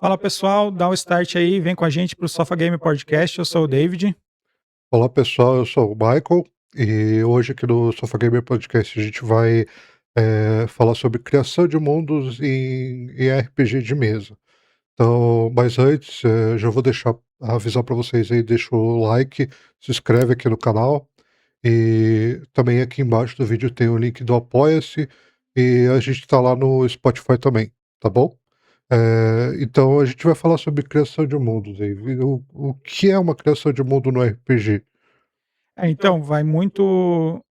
Fala pessoal, dá um start aí, vem com a gente para o Sofa Game Podcast. Eu sou o David. Olá pessoal, eu sou o Michael e hoje aqui no Sofá Gamer Podcast a gente vai falar sobre criação de mundos em RPG de mesa. Então, mas antes, já vou avisar para vocês aí, deixa o like, se inscreve aqui no canal e também aqui embaixo do vídeo tem o link do Apoia-se e a gente está lá no Spotify também, tá bom? Então a gente vai falar sobre criação de mundos aí. O que é uma criação de mundo no RPG? Então, vai muito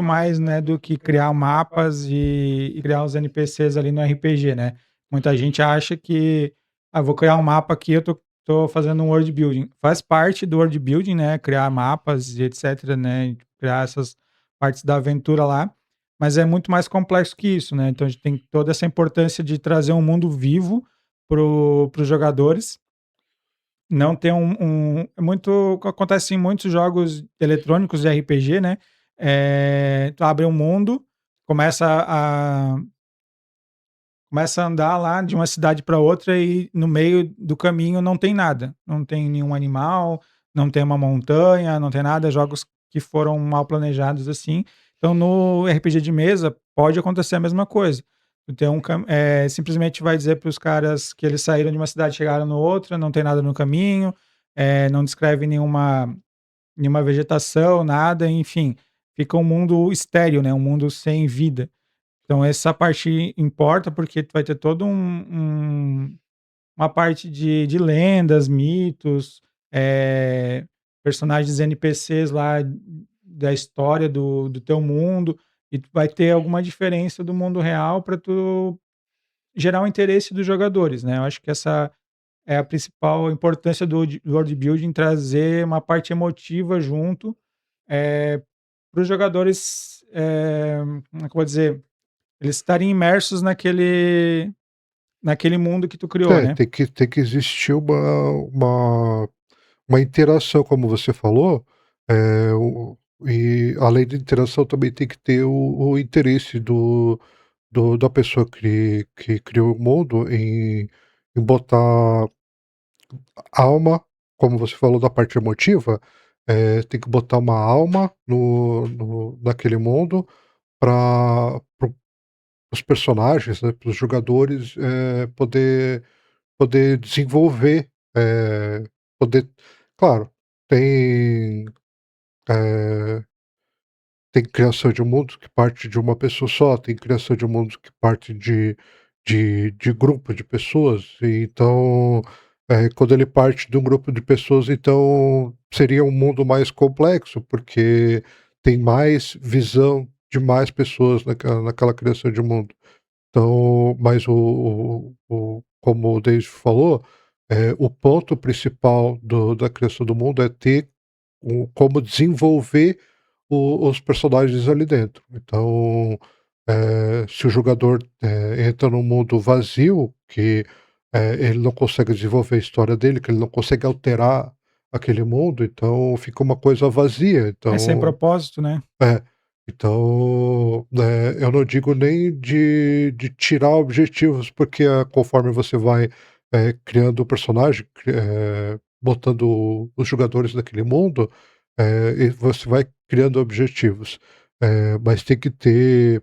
mais, né, do que criar mapas e criar os NPCs ali no RPG, né? Muita gente acha que, vou criar um mapa aqui, eu tô fazendo um world building. Faz parte do world building, né, criar mapas e etc, né, criar essas partes da aventura lá, mas é muito mais complexo que isso, né? Então a gente tem toda essa importância de trazer um mundo vivo para os jogadores. Não ter é muito acontece em muitos jogos eletrônicos de RPG, né, tu abre um mundo, começa a começa a andar lá de uma cidade para outra e no meio do caminho não tem nada, não tem nenhum animal, não tem uma montanha, não tem nada, jogos que foram mal planejados, assim. Então no RPG de mesa pode acontecer a mesma coisa. Tu tem simplesmente vai dizer para os caras que eles saíram de uma cidade e chegaram no outra, não tem nada no caminho, não descreve nenhuma vegetação, nada, enfim, fica um mundo estéril, né, um mundo sem vida. Então essa parte importa, porque tu vai ter todo uma parte de lendas, mitos, personagens NPCs lá da história do teu mundo, e tu vai ter alguma diferença do mundo real para tu gerar o interesse dos jogadores, né. Eu acho que essa é a principal importância do world building, trazer uma parte emotiva junto, para os jogadores, como é que eu vou dizer? Eles estarem imersos naquele mundo que tu criou, É, né. tem que existir uma interação, como você falou, e além da interação também tem que ter o interesse da pessoa que criou o mundo em botar alma, como você falou da parte emotiva, tem que botar uma alma naquele mundo para os personagens, né, para os jogadores, poder desenvolver, poder claro, tem, eh, tem criação de mundos que parte de uma pessoa só, tem criação de mundos que parte de grupo de pessoas, e então, quando ele parte de um grupo de pessoas, então seria um mundo mais complexo, porque tem mais visão de mais pessoas naquela criação de mundo. Então, mas como o David falou, o ponto principal da criação do mundo é ter como desenvolver os personagens ali dentro. Então, se o jogador, entra num mundo vazio, que, ele não consegue desenvolver a história dele, que ele não consegue alterar aquele mundo, então fica uma coisa vazia, É sem então propósito, né. é, então, eu não digo nem de tirar objetivos, porque, conforme você vai, criando o personagem, botando os jogadores naquele mundo, e você vai criando objetivos. Mas tem que ter,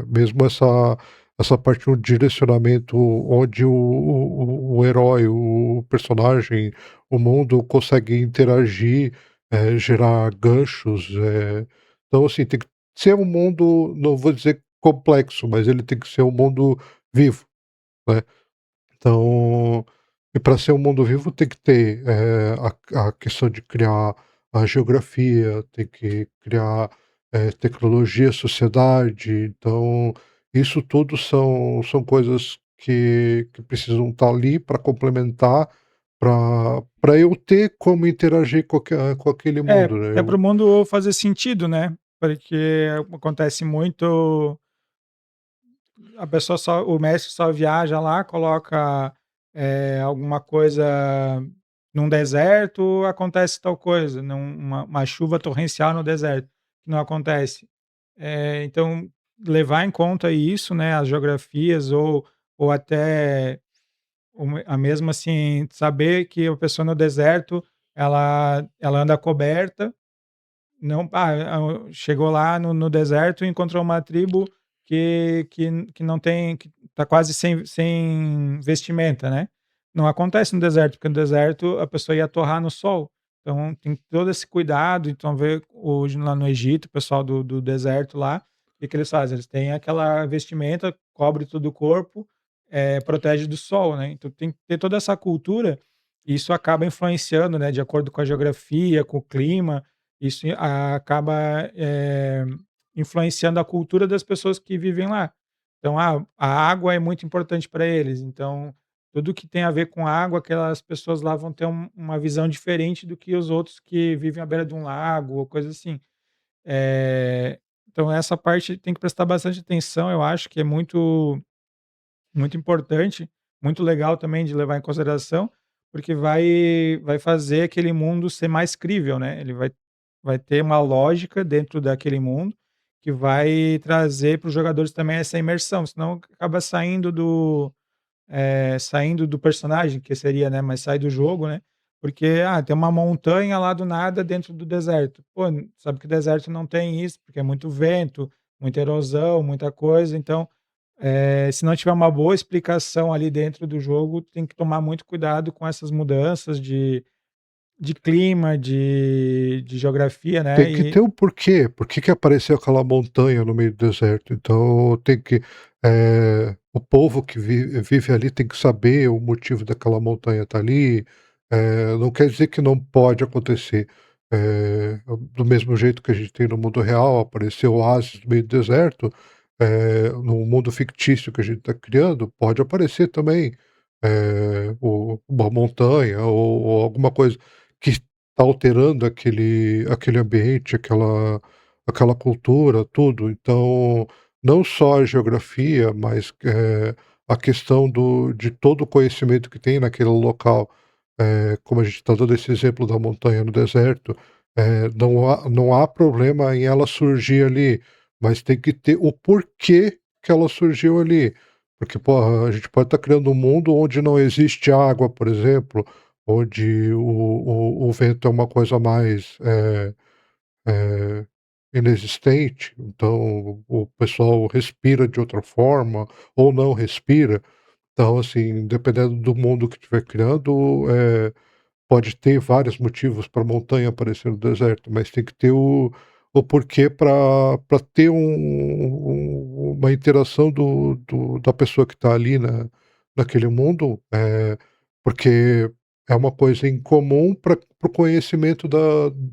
mesmo essa parte do direcionamento onde o herói, o personagem, o mundo consegue interagir, gerar ganchos, então, assim, tem que ser um mundo, não vou dizer complexo, mas ele tem que ser um mundo vivo, né. Então, e para ser um mundo vivo tem que ter, a questão de criar a geografia, tem que criar, tecnologia, sociedade, então isso tudo são coisas que precisam estar ali para complementar, para eu ter como interagir com aquele É, mundo, né, é para o mundo fazer sentido, né, porque acontece muito, o mestre só viaja lá, coloca, alguma coisa num deserto, acontece tal coisa, uma chuva torrencial no deserto, que não acontece. Então, levar em conta isso, né, as geografias ou até a mesma, assim, saber que a pessoa no deserto, ela anda coberta, não, chegou lá no deserto e encontrou uma tribo que não tem, que tá quase sem vestimenta, né. Não acontece no deserto, porque no deserto a pessoa ia torrar no sol. Então tem todo esse cuidado. Então vê hoje lá no Egito, o pessoal do deserto lá, o que que eles fazem? Eles têm aquela vestimenta, cobre todo o corpo, protege do sol, né. Então tem que ter toda essa cultura, e isso acaba influenciando, né, de acordo com a geografia, com o clima. Isso acaba, influenciando a cultura das pessoas que vivem lá. Então, a água é muito importante para eles, então tudo que tem a ver com água, aquelas pessoas lá vão ter uma visão diferente do que os outros que vivem à beira de um lago ou coisa assim. Eh, então essa parte tem que prestar bastante atenção, eu acho que é muito importante, muito legal também de levar em consideração, porque vai fazer aquele mundo ser mais crível, né, ele vai ter uma lógica dentro daquele mundo, que vai trazer para os jogadores também essa imersão, senão acaba saindo do personagem, que seria, né, mas sai do jogo, né, porque, tem uma montanha lá do nada dentro do deserto. Pô, sabe que o deserto não tem isso, porque é muito vento, muita erosão, muita coisa, então se não tiver uma boa explicação ali dentro do jogo, tem que tomar muito cuidado com essas mudanças de clima, de geografia, Tem né, que ter e um porquê. Por que que apareceu aquela montanha no meio do deserto? Então tem que, o povo que vive ali tem que saber o motivo daquela montanha estar ali. Não quer dizer que não pode acontecer. Do mesmo jeito que a gente tem no mundo real, apareceu oásis no meio do deserto, no mundo fictício que a gente está criando, pode aparecer também, uma montanha ou alguma coisa que está alterando aquele ambiente, aquela cultura, tudo. Então, não só a geografia, mas, a questão de todo o conhecimento que tem naquele local. Como a gente está dando esse exemplo da montanha no deserto, não há problema em ela surgir ali, mas tem que ter o porquê que ela surgiu ali. Porque, porra, a gente pode estar criando um mundo onde não existe água, por exemplo, onde o vento é uma coisa mais, eh, inexistente, então o pessoal respira de outra forma ou não respira. Então, assim, dependendo do mundo que estiver criando, pode ter vários motivos para a montanha aparecer no deserto, mas tem que ter o porquê para ter uma interação da pessoa que está ali naquele mundo, porque é uma coisa em comum para o conhecimento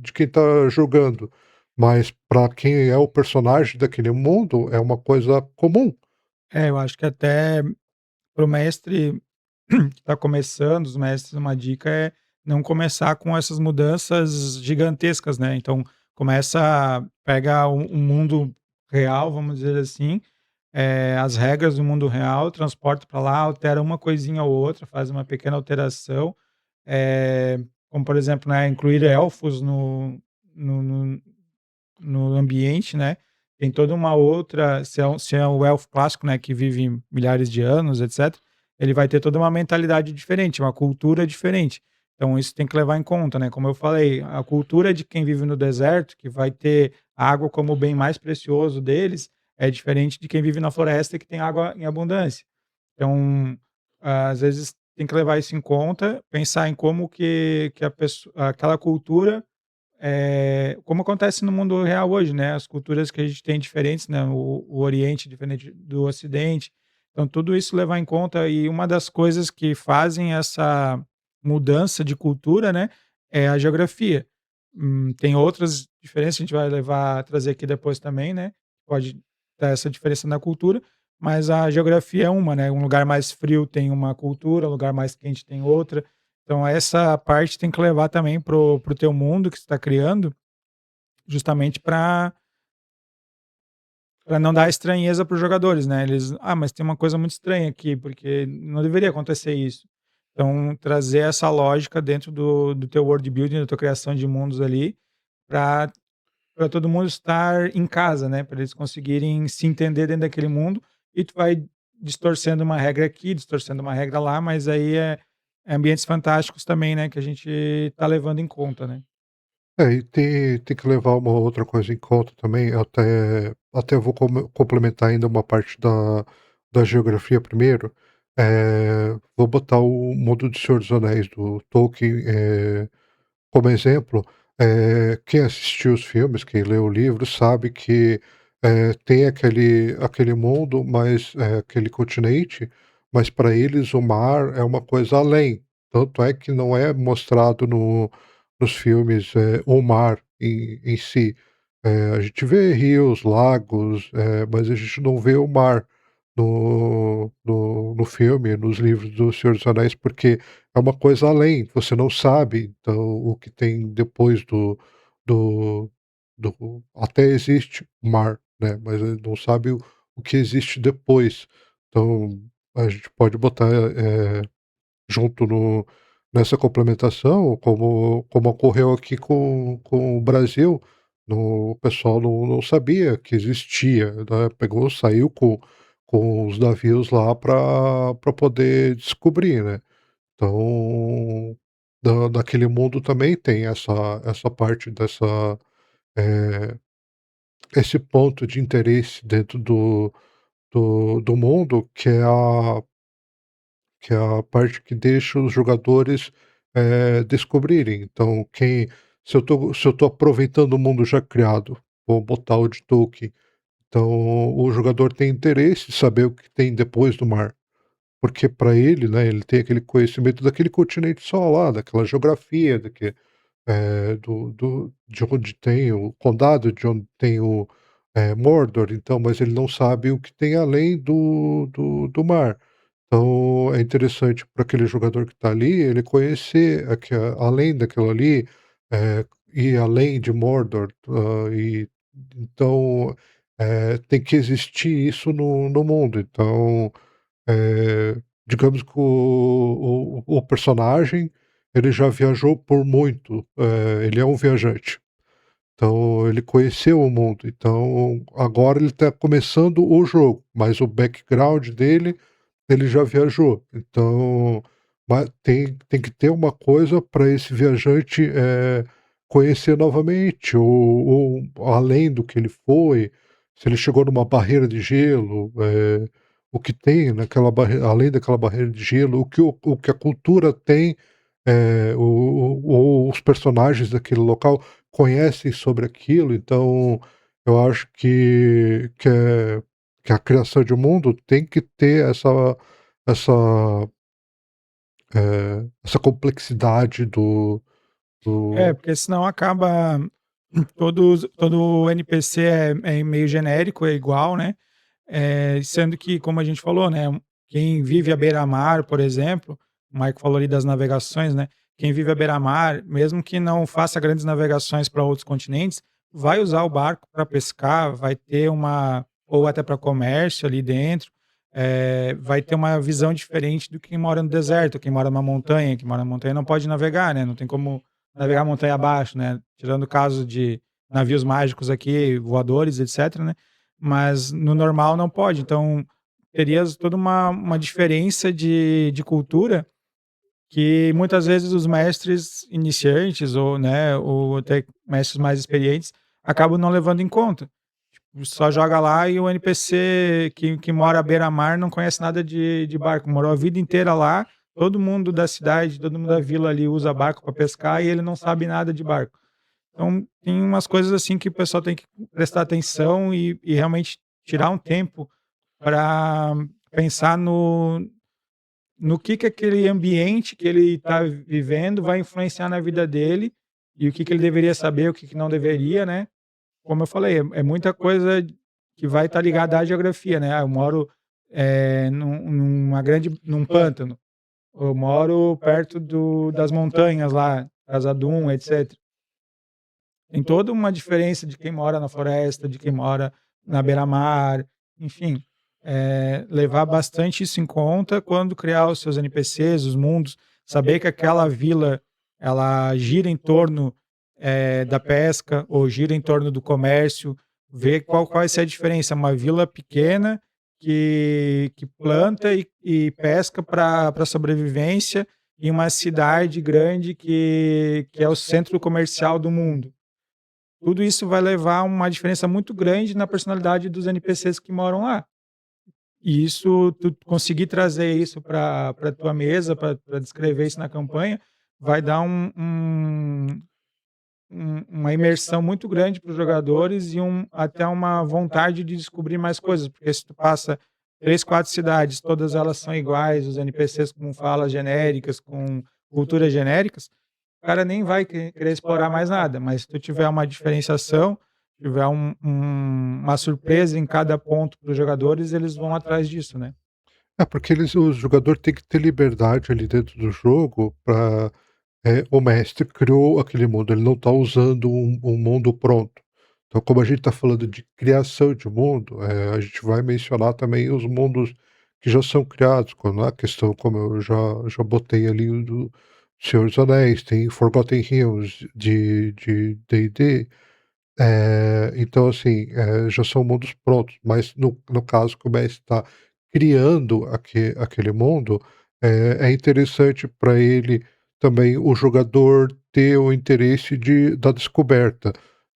de quem está jogando, mas para quem é o personagem daquele mundo, é uma coisa comum. eu acho que até para o mestre que está começando, os mestres, uma dica é não começar com essas mudanças gigantescas, né. Então pega um mundo real, vamos dizer assim, as regras do mundo real, transporta para lá, altera uma coisinha ou outra, faz uma pequena alteração, como por exemplo, né, incluir elfos no no no ambiente, né, tem toda uma outra, se é o elfo clássico, né, que vive milhares de anos, etcétera, ele vai ter toda uma mentalidade diferente, uma cultura diferente. Então isso tem que levar em conta, né, como eu falei, a cultura de quem vive no deserto, que vai ter a água como o bem mais precioso deles, é diferente de quem vive na floresta, que tem água em abundância. Então, às vezes tem que levar isso em conta, pensar em como que a pessoa, aquela cultura, como acontece no mundo real hoje, né, as culturas que a gente tem diferentes, né, o Oriente diferente do Ocidente, então tudo isso levar em conta, e uma das coisas que fazem essa mudança de cultura, né, é a geografia. Tem outras diferenças, a gente vai trazer aqui depois também, né, pode dar essa diferença na cultura, mas a geografia é uma, né, um lugar mais frio tem uma cultura, um lugar mais quente tem outra. Então essa parte tem que levar também pro teu mundo que você está criando, justamente para não dar estranheza para os jogadores, né, eles: "Ah, mas tem uma coisa muito estranha aqui, porque não deveria acontecer isso". Então trazer essa lógica dentro do teu world building, da tua criação de mundos ali, para todo mundo estar em casa, né, para eles conseguirem se entender dentro daquele mundo, e tu vai distorcendo uma regra aqui, distorcendo uma regra lá, mas aí é ambientes fantásticos também, né, que a gente está levando em conta, né. É, e tem que levar uma outra coisa em conta também, eu até vou complementar ainda uma parte da geografia primeiro, vou botar o mundo de Senhor dos Anéis do Tolkien, como exemplo. Quem assistiu os filmes, quem leu o livro, sabe que, tem aquele mundo, mas, aquele continente, mas para eles o mar é uma coisa além. Tanto é que não é mostrado nos filmes, o mar em si. A gente vê rios, lagos, mas a gente não vê o mar no filme, nos livros do Senhor dos Anéis, porque é uma coisa além, você não sabe, então, o que tem depois do até existe mar, né, mas ele não sabe o que existe depois. Então, a gente pode botar, junto nessa complementação, como ocorreu aqui com o Brasil, o pessoal não sabia que existia, né, pegou, saiu com os navios lá para poder descobrir, né. Então, daquele mundo também tem essa parte eh, esse ponto de interesse dentro do mundo, que é a parte que deixa os jogadores, descobrirem. Então, se eu tô aproveitando o mundo já criado, vou botar o de Tolkien, então o jogador tem interesse em saber o que tem depois do mar. Porque para ele, né, ele tem aquele conhecimento daquele continente só lá, daquela geografia, de onde tem o condado, de onde tem Mordor, então, mas ele não sabe o que tem além do mar. Então é interessante para aquele jogador que está ali, ele conhecer além daquilo ali, ir além de Mordor, e então, tem que existir isso no mundo. Então, digamos que o personagem, ele já viajou por muito, ele é um viajante, então ele conheceu o mundo, então agora ele está começando o jogo, mas o background dele, ele já viajou, então tem que ter uma coisa para esse viajante, conhecer novamente, ou além do que ele foi, se ele chegou numa barreira de gelo, o que tem naquela barreira, além daquela barreira de gelo, o que a cultura tem, ou os personagens daquele local conhecem sobre aquilo, então eu acho que a criação de um mundo tem que ter essa, essa complexidade É, do porque senão acaba todo NPC é meio genérico, é igual, né. Sendo que, como a gente falou, né, quem vive à beira-mar, por exemplo, o Maico falou ali das navegações, né, quem vive à beira-mar, mesmo que não faça grandes navegações para outros continentes, vai usar o barco para pescar, vai ter uma ou até para comércio ali dentro, vai ter uma visão diferente do quem mora no deserto, quem mora numa montanha, quem mora na montanha não pode navegar, né, não tem como navegar montanha abaixo, né, tirando o caso de navios mágicos aqui, voadores, etcétera, né, mas no normal não pode, então teria toda uma diferença de cultura que muitas vezes os mestres iniciantes ou, né, ou até mestres mais experientes acabam não levando em conta. Tipo, só joga lá e o NPC que mora à beira-mar não conhece nada de barco, morou a vida inteira lá, todo mundo da cidade, todo mundo da vila ali usa barco para pescar e ele não sabe nada de barco. Então, tem umas coisas assim que o pessoal tem que prestar atenção e realmente tirar um tempo para pensar no que aquele ambiente que ele está vivendo vai influenciar na vida dele e o que ele deveria saber, o que não deveria, né. Como eu falei, é muita coisa que vai estar ligada à geografia, né. Ah, eu moro, num pântano, eu moro perto das montanhas lá, Khazad-dûm, etc. Tem toda uma diferença de quem mora na floresta, de quem mora na beira-mar, enfim, levar bastante isso em conta quando criar os seus NPCs, os mundos, saber que aquela vila, ela gira em torno, da pesca ou gira em torno do comércio, ver qual vai ser a diferença, uma vila pequena que planta e pesca para sobrevivência em uma cidade grande que é o centro comercial do mundo. Tudo isso vai levar a uma diferença muito grande na personalidade dos NPCs que moram lá. E isso, tu conseguir trazer isso para tua mesa, para descrever isso na campanha, vai dar uma imersão muito grande para os jogadores e até uma vontade de descobrir mais coisas, porque se tu passa 3, 4 cidades, todas elas são iguais, os NPCs com falas genéricas, com culturas genéricas, o cara nem vai querer explorar mais nada, mas se tu tiver uma diferenciação, tiver uma surpresa em cada ponto para os jogadores, eles vão atrás disso, né. É, porque o jogador tem que ter liberdade ali dentro do jogo para o mestre criou aquele mundo, ele não está usando um mundo pronto. Então, como a gente está falando de criação de mundo, a gente vai mencionar também os mundos que já são criados, quando a questão, como eu já botei ali, o do Senhor dos Anéis, tem Forgotten Realms de D&D, então assim, já são mundos prontos, mas no caso que o mestre está criando aquele mundo, é interessante para ele também o jogador ter o interesse da descoberta. É,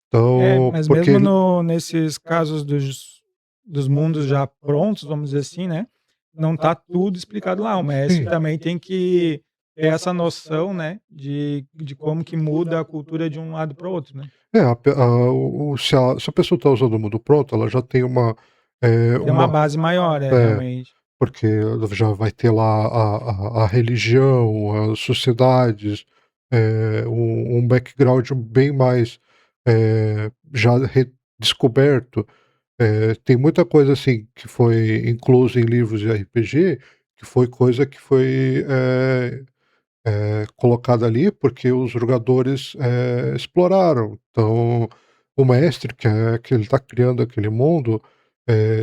Então, mas porque mesmo ele no nesses casos dos mundos já prontos, vamos dizer assim, né, não tá tudo explicado lá. O mestre sim, também tem que ter essa noção, né, de como que muda a cultura de um lado para o outro, né. a pe a o se a pessoa está usando o mundo pronto, ela já tem Tem uma uma base maior, é, é. realmente. Porque já vai ter lá a religião, as sociedades, um background bem mais, já redescoberto. Tem muita coisa, assim, que foi incluso em livros de RPG, que foi coisa que foi, colocada ali, porque os jogadores, exploraram. Então, o mestre, que ele está criando aquele mundo,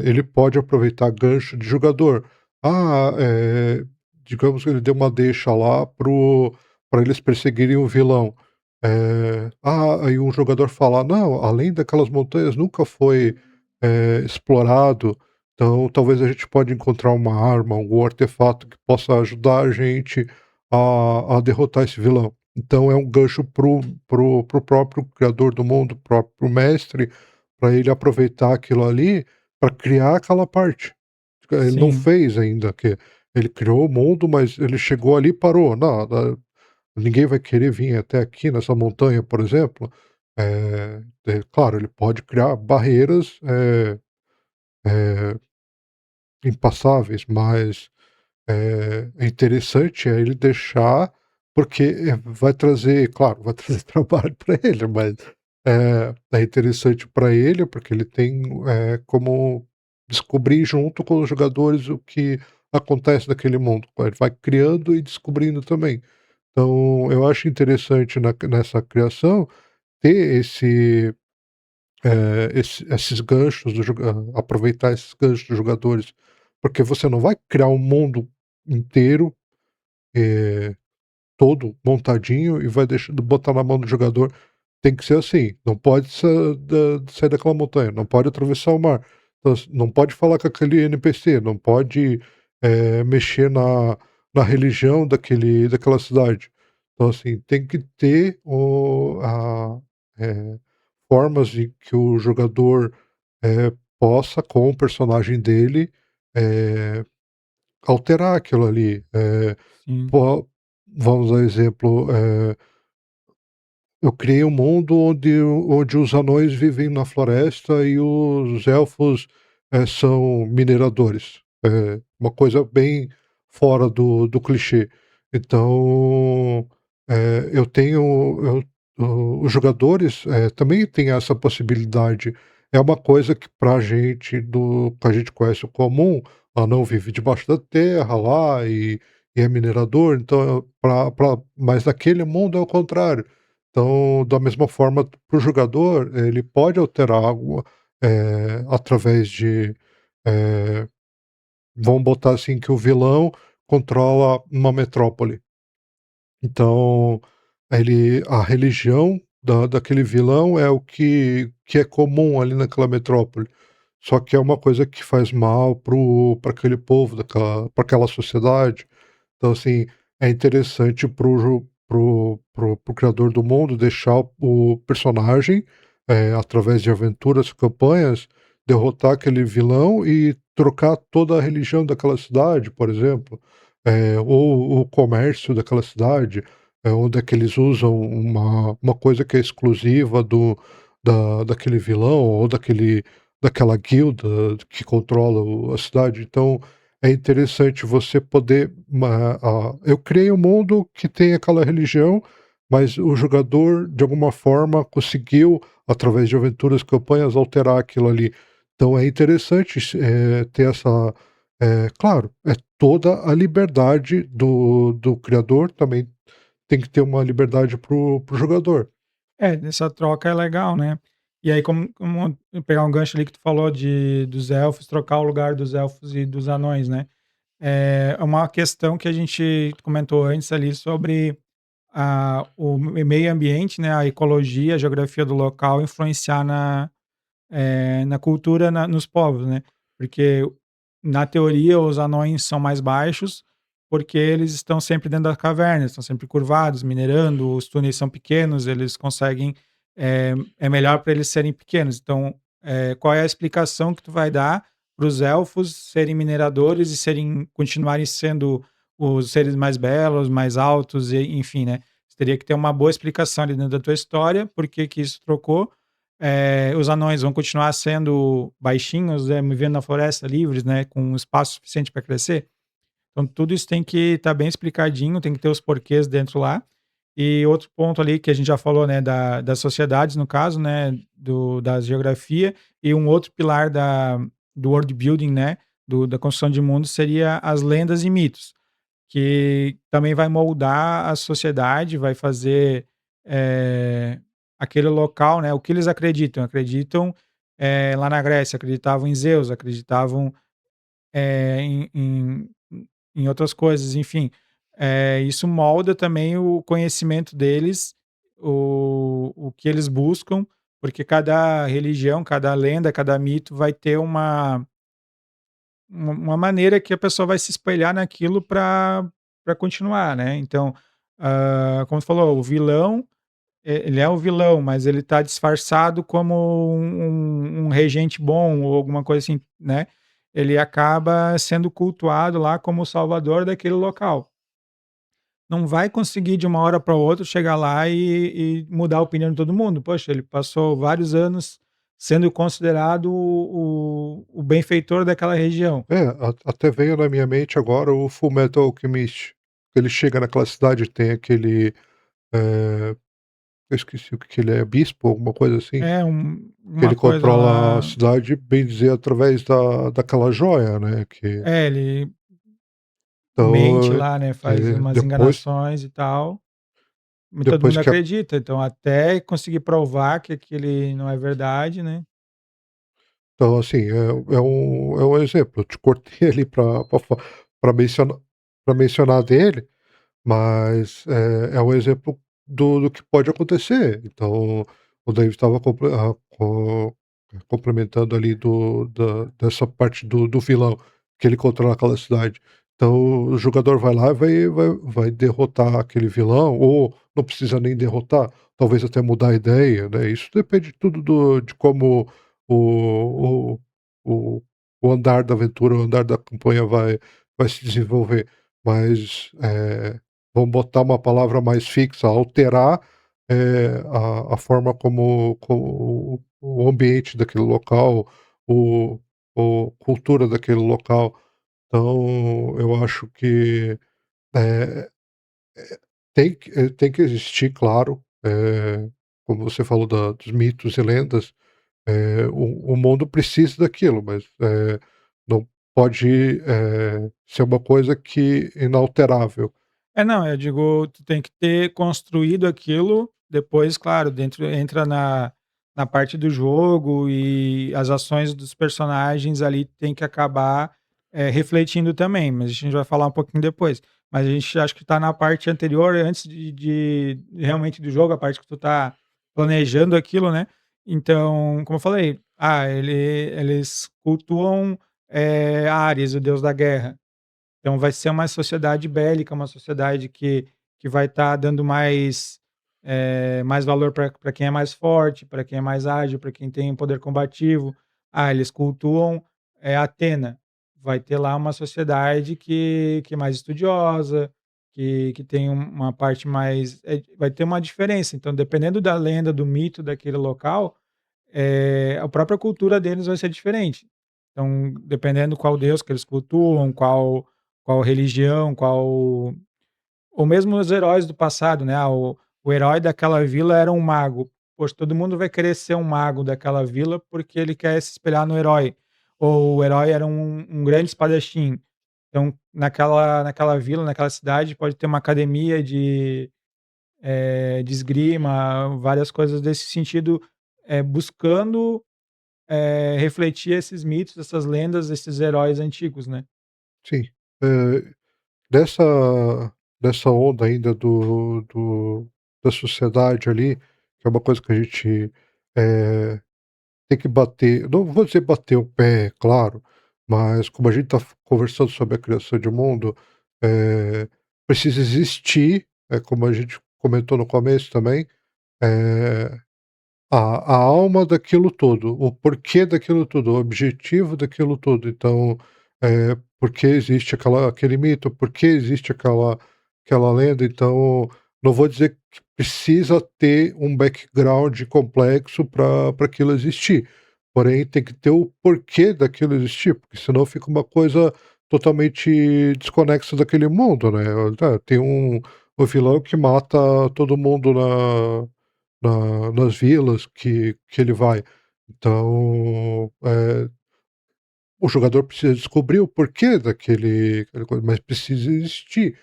ele pode aproveitar gancho de jogador. Ah, digamos que ele deu uma deixa lá para eles perseguirem o vilão. Aí um jogador fala: "Não, além daquelas montanhas nunca foi, explorado, então talvez a gente pode encontrar uma arma, algum artefato que possa ajudar a gente a derrotar esse vilão". Então é um gancho pro próprio criador do mundo, próprio mestre, para ele aproveitar aquilo ali, para criar aquela parte. Ele não Sim, fez ainda, que ele criou o mundo, mas ele chegou ali e parou. Não, ninguém vai querer vir até aqui nessa montanha, por exemplo. Claro, ele pode criar barreiras, impassáveis, mas é interessante ele deixar, porque, vai trazer, claro, vai trazer trabalho para ele, mas, é interessante para ele, porque ele tem, como descobrir junto com os jogadores o que acontece naquele mundo. Ele vai criando e descobrindo também. Então eu acho interessante nessa criação ter esses ganchos aproveitar esses ganchos dos jogadores, porque você não vai criar um mundo inteiro, eh, todo montadinho e vai botar na mão do jogador. Tem que ser assim, não pode sair daquela montanha, não pode atravessar o mar, então não pode falar com aquele NPC, não pode, mexer na religião daquela cidade. Então assim, tem que ter formas de que o jogador, possa, com o personagem dele, eh, alterar aquilo ali. sim, Po Vamos dar exemplo, eu criei um mundo onde os anões vivem na floresta e os elfos, são mineradores. Uma coisa bem fora do clichê. Então, eu tenho eu os jogadores, também têm essa possibilidade. É uma coisa que pra gente que a gente conhece o comum, anão vive debaixo da terra lá e é minerador, então mas naquele mundo é o contrário. Então, da mesma forma, para o jogador, ele pode alterar algo, através de, eh, vamos botar assim, que o vilão controla uma metrópole. Então, a religião daquele vilão é o que é comum ali naquela metrópole. só que é uma coisa que faz mal para aquele povo, para aquela sociedade. Então, assim, é interessante pro criador do mundo deixar o personagem, através de aventuras, campanhas, derrotar aquele vilão e trocar toda a religião daquela cidade, por exemplo, ou o comércio daquela cidade, onde é que eles usam uma coisa que é exclusiva daquele vilão ou daquela guilda que controla a cidade. Então, é interessante você poder eu criei um mundo que tem aquela religião, mas o jogador, de alguma forma, conseguiu, através de aventuras, campanhas, alterar aquilo ali. Então é interessante ter essa, claro, é toda a liberdade do criador, também tem que ter uma liberdade para o jogador. É, essa troca é legal, né. E aí como pegar um gancho ali que tu falou dos elfos, trocar o lugar dos elfos e dos anões, né. É uma questão que a gente comentou antes ali sobre o meio ambiente, né, a ecologia, a geografia do local influenciar na cultura, nos povos, né? Porque, na teoria, os anões são mais baixos, porque eles estão sempre dentro da caverna, estão sempre curvados, minerando, os túneis são pequenos, eles conseguem. É melhor para eles serem pequenos. Então, qual é a explicação que tu vai dar para os elfos serem mineradores e continuarem sendo os seres mais belos, mais altos, e, enfim, né? Você teria que ter uma boa explicação ali dentro da tua história, por que que isso trocou. Os anões vão continuar sendo baixinhos, vivendo na floresta livres, né, com espaço suficiente para crescer. Então tudo isso tem que estar bem explicadinho, tem que ter os porquês dentro lá. E outro ponto ali que a gente já falou, né, das sociedades no caso, né, da geografia, e um outro pilar do world building, né, da construção de mundo seria as lendas e mitos, que também vai moldar a sociedade, vai fazer, eh, aquele local, né, o que eles acreditam. Acreditam, lá na Grécia, acreditavam em Zeus, acreditavam, em outras coisas, enfim. Isso molda também o conhecimento deles, o que eles buscam, porque cada religião, cada lenda, cada mito vai ter uma maneira que a pessoa vai se espelhar naquilo para continuar, né. Então, como tu falou, o vilão, ele é o vilão, mas ele tá disfarçado como um regente bom ou alguma coisa assim, né. Ele acaba sendo cultuado lá como o salvador daquele local. Não vai conseguir de uma hora para outra chegar lá e mudar a opinião de todo mundo. Poxa, ele passou vários anos sendo considerado o benfeitor daquela região. Até veio na minha mente agora o Fullmetal Alchemist. Ele chega naquela cidade, tem aquele, eh, eu esqueci o que que ele é, bispo, alguma coisa assim, É que uma ele coisa controla a lá. cidade, bem dizer, através daquela joia, né, que Ele mente então, lá, né, faz umas depois enganações e tal, e todo depois mundo que a acredita. Então, até conseguir provar que aquele não é verdade, né. então, assim, é um exemplo, eu te cortei ali para mencionar dele, mas, é um exemplo do que pode acontecer. Então, o David estava complementando ali dessa parte do vilão, que ele controla aquela cidade. Então, o jogador vai lá e vai derrotar aquele vilão, ou não precisa nem derrotar, talvez até mudar a ideia, né, isso depende tudo de como o o o o andar da aventura, o andar da campanha vai se desenvolver. Mas, vamos botar uma palavra mais fixa, alterar, a forma como o ambiente daquele local, o cultura daquele local. Então, eu acho que, eh, tem que existir, claro, como você falou dos mitos e lendas, o mundo precisa daquilo, mas, não pode, ser uma coisa que inalterável. Não, eu digo, tu tem que ter construído aquilo, depois, claro, dentro entra na parte do jogo e as ações dos personagens ali tem que acabar, refletindo também, mas a gente vai falar um pouquinho depois. Mas a gente acho que tá na parte anterior, antes de realmente do jogo, a parte que tu tá planejando aquilo, né. Então, como eu falei, eles cultuam, Áries, o deus da guerra. Então vai ser uma sociedade bélica, uma sociedade que vai estar dando mais valor para quem é mais forte, para quem é mais ágil, para quem tem um poder combativo. Eles cultuam, Atena. Vai ter lá uma sociedade que é mais estudiosa, que tem uma parte mais vai ter uma diferença. Então, dependendo da lenda, do mito daquele local, a própria cultura deles vai ser diferente. Então, dependendo qual deus que eles cultuam, qual religião, qual ou mesmo os heróis do passado, né, o herói daquela vila era um mago. Poxa, todo mundo vai querer ser um mago daquela vila, porque ele quer se espelhar no herói. Ou o herói era um grande espadachim. Então, naquela vila, naquela cidade, pode ter uma academia de esgrima, várias coisas desse sentido, buscando refletir esses mitos, essas lendas, esses heróis antigos, né. Sim. Eh, dessa dessa onda ainda da sociedade ali, que é uma coisa que a gente, eh, tem que bater, não vou dizer bater o pé, claro, mas como a gente está conversando sobre a criação de mundo, eh, precisa existir, como a gente comentou no começo também, eh a alma daquilo tudo, o porquê daquilo tudo, o objetivo daquilo tudo. Então, por que existe aquele mito, por que existe aquela lenda. Então, não vou dizer que precisa ter um background complexo para aquilo existir, porém tem que ter o porquê daquilo existir, porque senão fica uma coisa totalmente desconexa daquele mundo, né. Tem um vilão que mata todo mundo nas vilas que ele vai. Então, o jogador precisa descobrir o porquê aquela coisa, mas precisa existir.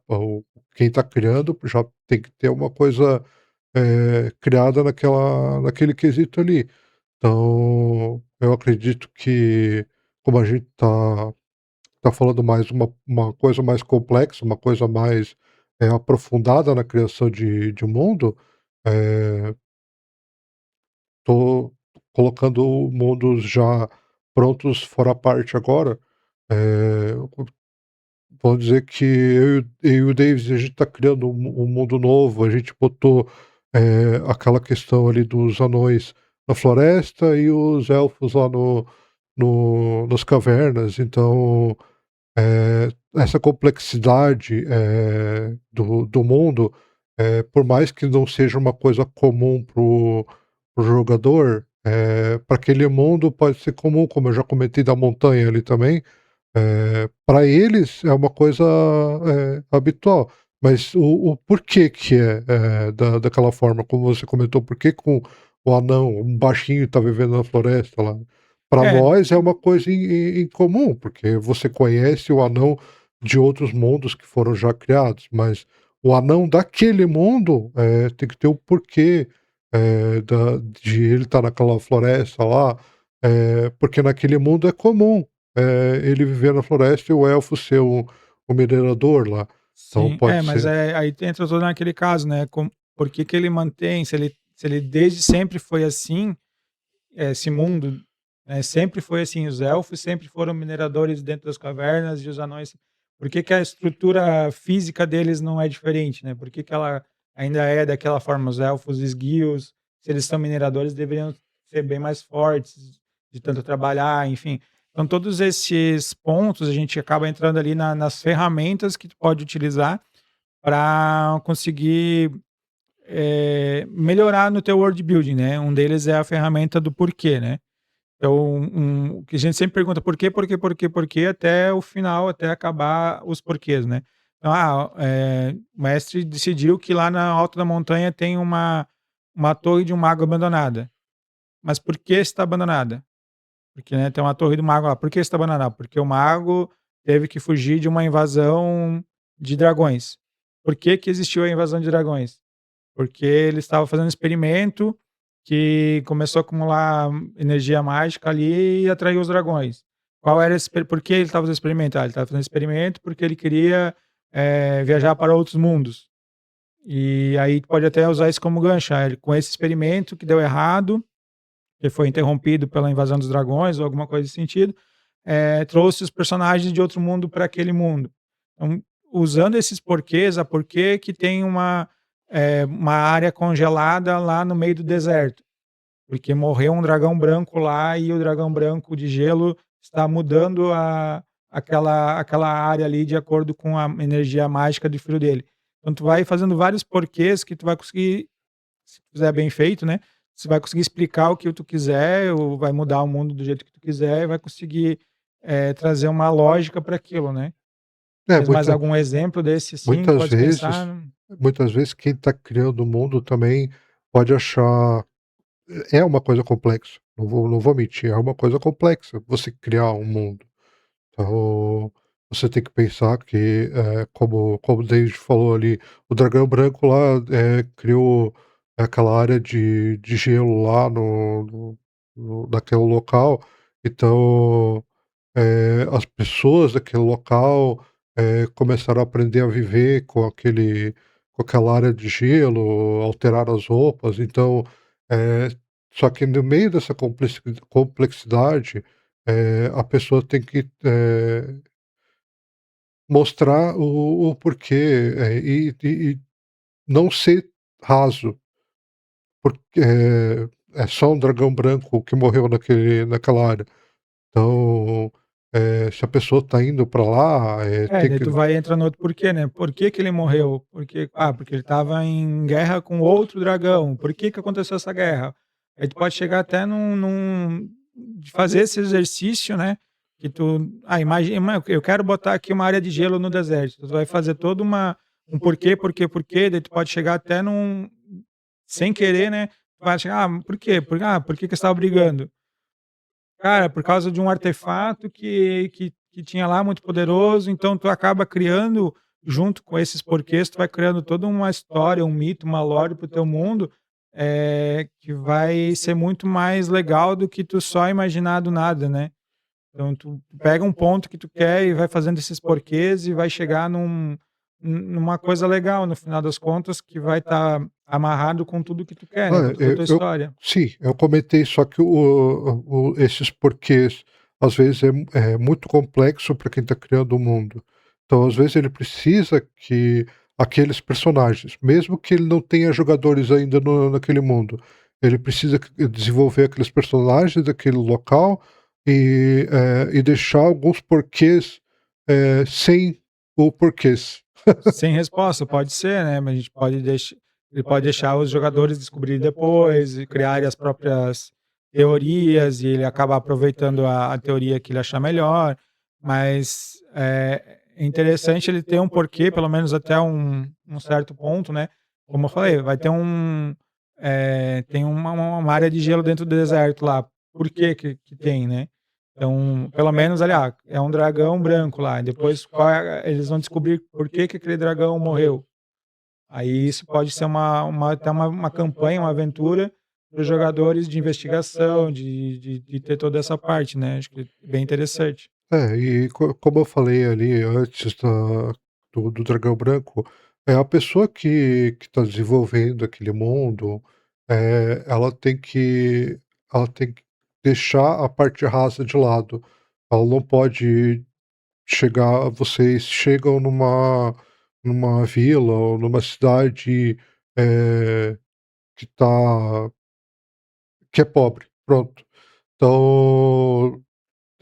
O quem está criando já tem que ter uma coisa, criada naquele quesito ali. Então, eu acredito que, como a gente tá falando mais uma coisa mais complexa, uma coisa mais, aprofundada na criação de um mundo, eh tô colocando mundos já prontos fora a parte agora. Eh, vamos dizer que eu e o Davis, a gente está criando um mundo novo, a gente botou, aquela questão ali dos anões na floresta e os elfos lá nas cavernas. Então, essa complexidade, do mundo, por mais que não seja uma coisa comum para o jogador, pra aquele mundo pode ser comum, como eu já comentei da montanha ali também, pra eles é uma coisa, habitual, mas o porquê que daquela forma, como você comentou, por que com o anão, um baixinho tá vivendo na floresta lá. Para É, nós é uma coisa em comum, porque você conhece o anão de outros mundos que foram já criados, mas o anão daquele mundo, tem que ter o porquê, de ele estar naquela floresta lá, porque naquele mundo é comum, ele viver na floresta e o elfo ser o minerador lá. Então sim. pode Mas ser. aí entra todo naquele caso, né, por que que ele mantém, se ele desde sempre foi assim, esse mundo, né, sempre foi assim, os elfos sempre foram mineradores dentro das cavernas e os anões, por que que a estrutura física deles não é diferente, né? Por que que ela ainda é daquela forma? Os elfos esguios, se eles são mineradores, deveriam ser bem mais fortes, de tanto trabalhar, enfim. Então todos esses pontos a gente acaba entrando ali nas ferramentas que tu pode utilizar para conseguir melhorar no teu world building, né? Um deles é a ferramenta do porquê, né? Então, o que a gente sempre pergunta por quê, até o final, até acabar os porquês, né? Então, o mestre decidiu que lá na alta da montanha tem uma torre de um mago abandonada. Mas por que está abandonada? Porque, né, tem uma torre do mago lá. Por que está abandonada? Porque o mago teve que fugir de uma invasão de dragões. Por que que existiu a invasão de dragões? Porque ele estava fazendo um experimento que começou a acumular energia mágica ali e atraiu os dragões. Qual era esse por que ele estava fazendo experimento? Ele estava fazendo experimento porque ele queria, viajar para outros mundos. E aí tu pode até usar isso como gancho, ele com esse experimento que deu errado, que foi interrompido pela invasão dos dragões ou alguma coisa nesse sentido, trouxe os personagens de outro mundo para aquele mundo. Então, usando esses porquês, a porquê que tem uma área congelada lá no meio do deserto, porque morreu um dragão branco lá e o dragão branco de gelo está mudando aquela área ali de acordo com a energia mágica do filho dele. Então tu vai fazendo vários porquês que tu vai conseguir, se fizer bem feito, né, você vai conseguir explicar o que tu quiser, ou vai mudar o mundo do jeito que tu quiser e vai conseguir, trazer uma lógica para aquilo, né. É, Tens mais algum exemplo desse, assim, que muitas pode pensar? vezes muitas vezes quem está criando o mundo também pode achar é uma coisa complexa, não vou mentir, é uma coisa complexa você criar um mundo. Então, você tem que pensar que, como o David falou ali, o dragão branco lá, criou aquela área de gelo lá naquele local, então as pessoas daquele local, começaram a aprender a viver com aquela área de gelo, alteraram as roupas, então, eh, só que no meio dessa complexidade, a pessoa tem que, mostrar o porquê, e não ser raso, porque é só um dragão branco que morreu naquela área. Então, se a pessoa está indo para lá, tem Daí que tu vai entrar no outro porquê, né. Por que que ele morreu? Porque ele estava em guerra com outro dragão. Por que que aconteceu essa guerra? Aí tu pode chegar até de fazer esse exercício, né, que tu imagina, eu quero botar aqui uma área de gelo no deserto. Tu vai fazer todo um porquê, daí tu pode chegar até sem querer, né, tu vai chegar: "Ah, por quê? Por que que eles estavam brigando?". Cara, por causa de um artefato que tinha lá muito poderoso, então tu acaba criando, junto com esses porquês, tu vai criando toda uma história, um mito, uma lore para o teu mundo, que vai ser muito mais legal do que tu só imaginar do nada, né. Então tu pega um ponto que tu quer e vai fazendo esses porquês e vai chegar numa coisa legal, no final das contas, que vai estar amarrado com tudo que tu quer, né, com ah, toda a tua eu história. sim, eu comentei, só que esses porquês, às vezes, é muito complexo para quem está criando o mundo. Então, às vezes, ele precisa que aqueles personagens, mesmo que ele não tenha jogadores ainda naquele mundo, ele precisa desenvolver aqueles personagens daquele local e deixar alguns porquês, sem o porquês. Sem resposta, pode ser, né, mas a gente pode deixar, ele pode deixar os jogadores descobrirem depois e criarem as próprias teorias e ele acaba aproveitando a teoria que ele achar melhor, mas é interessante ele ter um porquê, pelo menos até um certo ponto, né, como eu falei, vai ter tem uma área de gelo dentro do deserto lá, por que tem, né? Então, pelo menos ali, é um dragão branco lá, e depois eles vão descobrir por que que aquele dragão morreu. Aí isso pode ser até uma campanha, uma aventura para os jogadores de investigação, de ter toda essa parte, né, acho que é bem interessante. E como eu falei ali antes do dragão branco, é a pessoa que está desenvolvendo aquele mundo, ela tem que deixar a parte rasa de lado. Ela não pode vocês chegam numa vila ou numa cidade, eh, que tá que é pobre, pronto. Então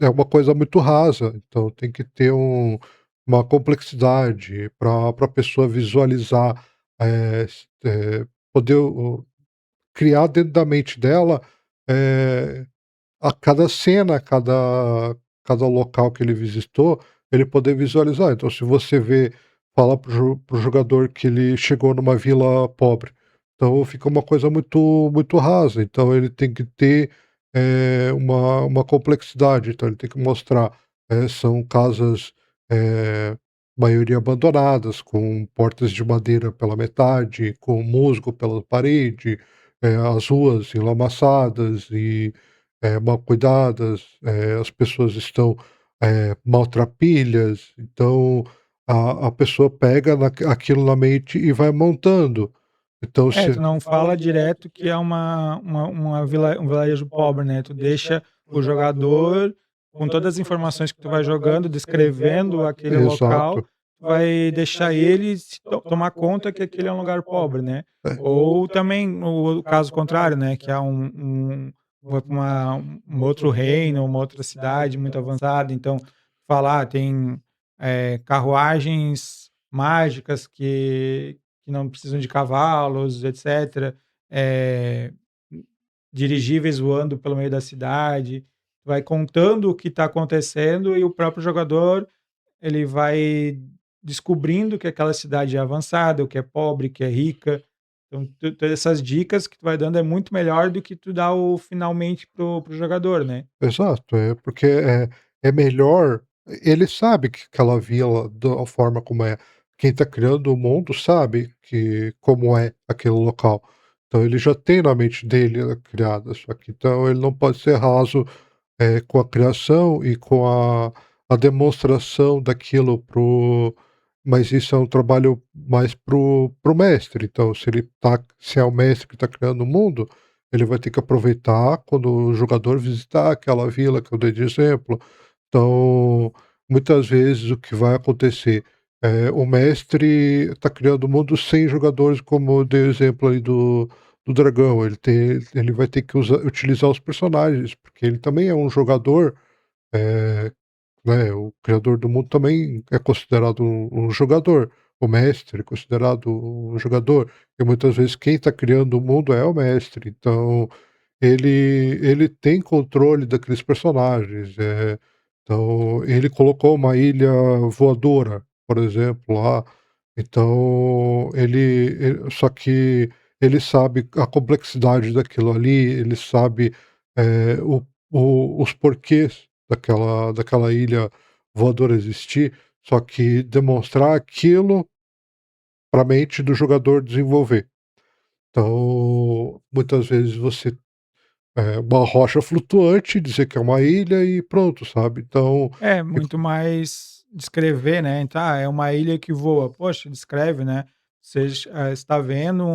é uma coisa muito rasa, então tem que ter uma complexidade para a pessoa visualizar, poder criar dentro da mente dela, eh, a cada cena, cada local que ele visitou, ele poder visualizar. Então, se você fala para o jogador que ele chegou numa vila pobre, então fica uma coisa muito rasa. Então ele tem que ter, uma complexidade. Então ele tem que mostrar, são casas, maioria abandonadas, com portas de madeira pela metade, com musgo pela parede, as ruas enlamaçadas e mal cuidadas, as pessoas estão, maltrapilhas, então a pessoa pega aquilo na mente e vai montando. Então É, se tu não fala direto que é um vilarejo pobre, né, tu deixa o jogador com todas as informações que tu vai jogando, descrevendo aquele local, exato. tu vai deixar ele se tomar conta que aquele é um lugar pobre, né. É, Ou também o caso contrário, né, que é vai pra um outro reino, uma outra cidade muito avançada, então falar tem, carruagens mágicas que não precisam de cavalos, etcétera, eh, dirigíveis voando pelo meio da cidade, vai contando o que está acontecendo e o próprio jogador, ele vai descobrindo que aquela cidade é avançada, o que é pobre, que é rica. Então, todas essas dicas que tu vai dando é muito melhor do que tu dar o finalmente pro jogador, né. exato, porque é melhor, ele sabe que aquela vila, da forma como é, quem está criando o mundo sabe que como é aquele local. Então ele já tem na mente dele, criada, só que então ele não pode ser raso, com a criação e com a demonstração daquilo mas isso é um trabalho mais pro mestre, então se é o mestre que está criando o mundo, ele vai ter que aproveitar quando o jogador visitar aquela vila que eu dei de exemplo. Então, muitas vezes o que vai acontecer, o mestre está criando o mundo sem jogadores, como eu dei o exemplo aí do dragão, ele vai ter que utilizar os personagens, porque ele também é um jogador, eh né, o criador do mundo também é considerado um jogador, o mestre é considerado um jogador, e muitas vezes quem está criando o mundo é o mestre, então ele tem controle daqueles personagens, então ele colocou uma ilha voadora, por exemplo, lá, então só que ele sabe a complexidade daquilo ali, ele sabe, os porquês daquela ilha voadora existir, só que demonstrar aquilo para a mente do jogador desenvolver. Então, muitas vezes você uma rocha flutuante, dizer que é uma ilha e pronto, sabe. Então É, fica muito mais descrever, né, então: "Ah, é uma ilha que voa", poxa, descreve, né. Você está vendo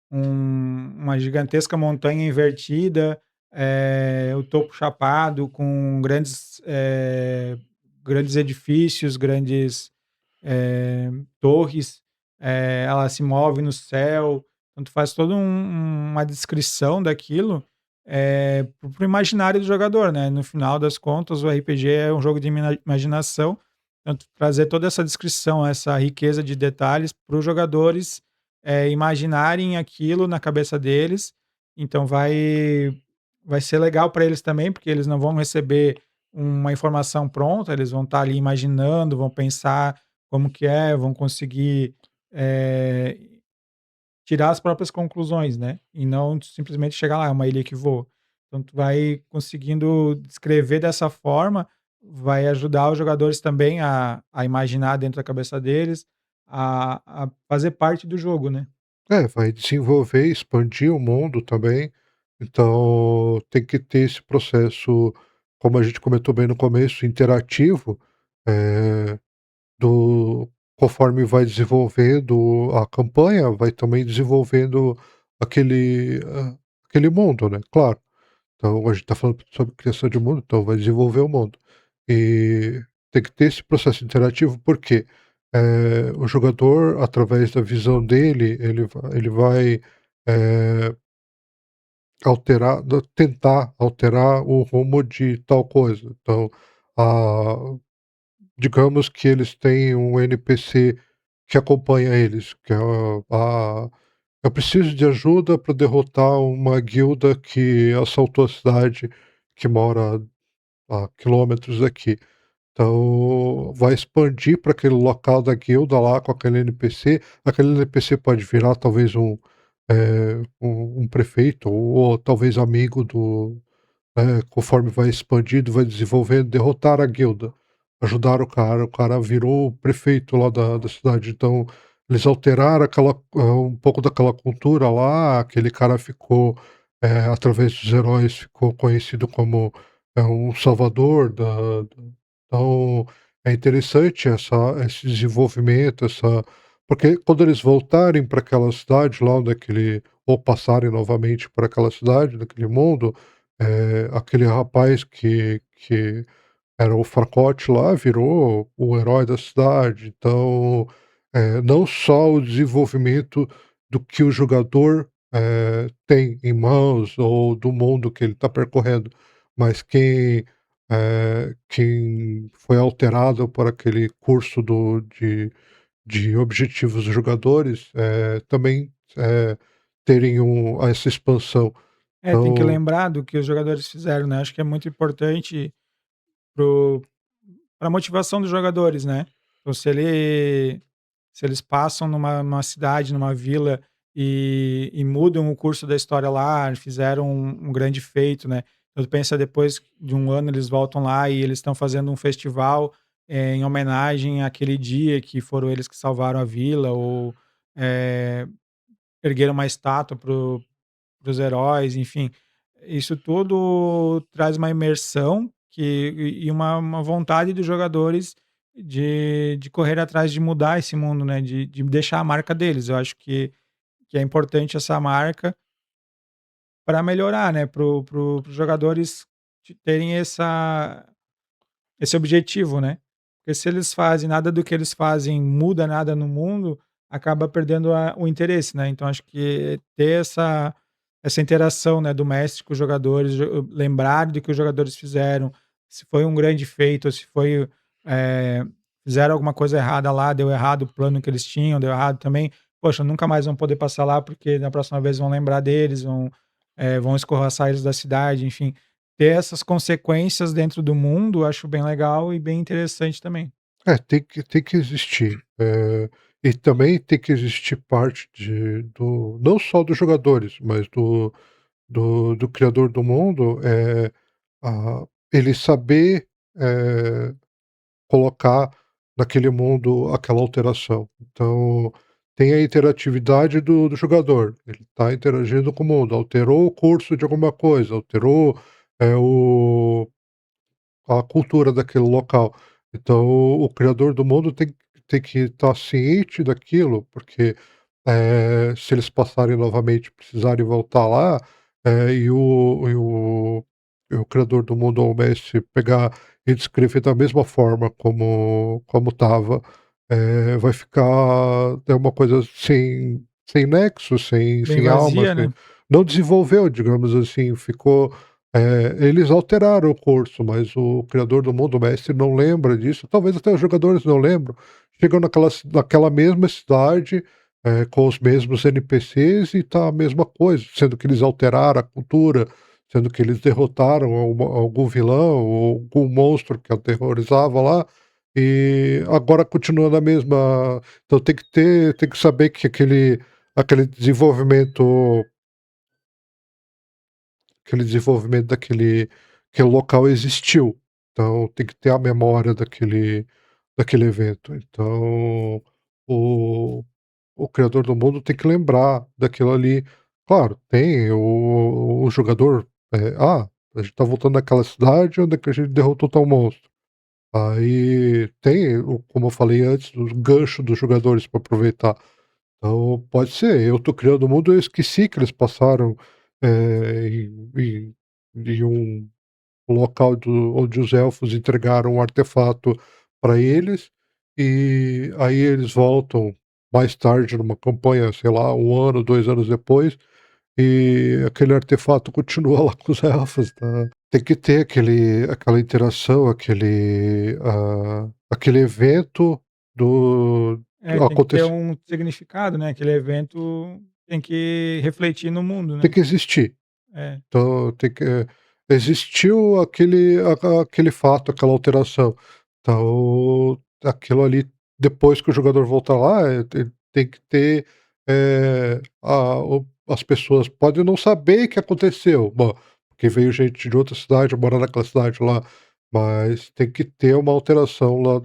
uma gigantesca montanha invertida, o topo chapado com grandes edifícios, grandes torres, ela se move no céu, então tu faz toda uma descrição daquilo, para o imaginário do jogador, né. No final das contas, o RPG é um jogo de imaginação, então tu trazer toda essa descrição, essa riqueza de detalhes para os jogadores, imaginarem aquilo na cabeça deles, então vai ser legal para eles também, porque eles não vão receber uma informação pronta, eles vão estar ali imaginando, vão pensar como que é, vão conseguir, eh, tirar as próprias conclusões, né, e não simplesmente chegar lá, é uma ilha que voa. Então tu vai conseguindo descrever dessa forma, vai ajudar os jogadores também a imaginar dentro da cabeça deles, a fazer parte do jogo, né. vai desenvolver, expandir o mundo também, então tem que ter esse processo, como a gente comentou bem no começo, interativo, eh, do conforme vai desenvolvendo a campanha, vai também desenvolvendo aquele mundo, né, claro. Então a gente está falando sobre criação de mundo, então vai desenvolver o mundo. E tem que ter esse processo interativo, porque, o jogador, através da visão dele, ele vai, eh, tentar alterar o rumo de tal coisa. Então, ah, digamos que eles têm um NPC que acompanha eles, que é "Eu preciso de ajuda para derrotar uma guilda que assaltou a cidade que mora a quilômetros daqui". Então, vai expandir para aquele local da guilda lá com aquele NPC pode virar talvez um prefeito ou talvez amigo conforme vai expandindo, vai desenvolvendo, derrotar a guilda, ajudar o cara virou o prefeito lá da cidade, então eles alteraram um pouco daquela cultura lá, aquele cara ficou, através dos heróis, ficou conhecido como, um salvador então, é interessante esse desenvolvimento, essa porque quando eles voltarem para aquela cidade lá onde aquele ou passarem novamente por aquela cidade, naquele mundo, aquele rapaz que era o fracote lá, virou o herói da cidade, então, não só o desenvolvimento do que o jogador, tem em mãos ou do mundo que ele está percorrendo, mas quem foi alterado por aquele curso de objetivos dos jogadores, também, terem essa expansão. É, tem que Então lembrar do que os jogadores fizeram, né, acho que é muito importante para a motivação dos jogadores, né. Então se eles passam numa cidade, numa vila e mudam o curso da história lá, fizeram um grande feito, né. Então pensa depois de um ano eles voltam lá e eles estão fazendo um festival, em homenagem àquele dia que foram eles que salvaram a vila ou, eh, ergueram uma estátua para os heróis, enfim. Isso tudo traz uma imersão e uma vontade dos jogadores de correr atrás de mudar esse mundo, né, de deixar a marca deles. Eu acho que é importante essa marca para melhorar, né, para os jogadores terem esse objetivo, né. Porque se eles fazem nada do que eles fazem muda nada no mundo, acaba perdendo o interesse, né. Então acho que ter essa interação, né, do mestre com os jogadores, lembrar do que os jogadores fizeram, se foi um grande feito ou se foi, eh, fizeram alguma coisa errada lá, deu errado o plano que eles tinham, deu errado também, poxa, nunca mais vão poder passar lá, porque na próxima vez vão lembrar deles, vão escorraçar eles da cidade, enfim. Ter essas consequências dentro do mundo, acho bem legal e bem interessante também. tem que existir. E também tem que existir parte do não só dos jogadores, mas do criador do mundo, a ele saber, colocar naquele mundo aquela alteração. Então, tem a interatividade do jogador, ele está interagindo com o mundo, alterou o curso de alguma coisa, alterou, o a cultura daquele local. Então o criador do mundo tem que estar ciente daquilo, porque, se eles passarem novamente, precisarem voltar lá, e o criador do mundo ou o mestre pegar e descrever da mesma forma como estava, vai ficar uma coisa sem nexo, Bem sem alma, vazia, né. não desenvolveu, digamos assim, ficou eles alteraram o curso, mas o criador do mundo, o mestre, não lembra disso, talvez até os jogadores não lembram. Chegam naquela mesma cidade, com os mesmos NPCs e tá a mesma coisa, sendo que eles alteraram a cultura, sendo que eles derrotaram algum vilão ou algum monstro que aterrorizava lá, e agora continua na mesma. Então tem que saber que aquele desenvolvimento aquele local existiu, então tem que ter a memória daquele evento. Então, o o criador do mundo tem que lembrar daquilo ali. Claro, tem o jogador, a gente tá voltando naquela cidade onde é que a gente derrotou tal monstro. Aí tem como eu falei antes, os ganchos dos jogadores para aproveitar. Então, pode ser, eu tô criando o mundo, eu esqueci que eles passaram, em um local onde os elfos entregaram um artefato para eles, e aí eles voltam mais tarde numa campanha, sei lá, 1 ano, 2 anos depois, e aquele artefato continua lá com os elfos, tá. Tem que ter aquela interação, aquele evento É, tem que ter acontecer. um significado, né, aquele evento tem que refletir no mundo, Tem né. que existir. É, Então tem que existiu aquele fato, aquela alteração. Então, aquilo ali, depois que o jogador voltar lá, tem que ter, as pessoas podem não saber o que aconteceu, bom, porque veio gente de outra cidade morar naquela cidade lá, mas tem que ter uma alteração lá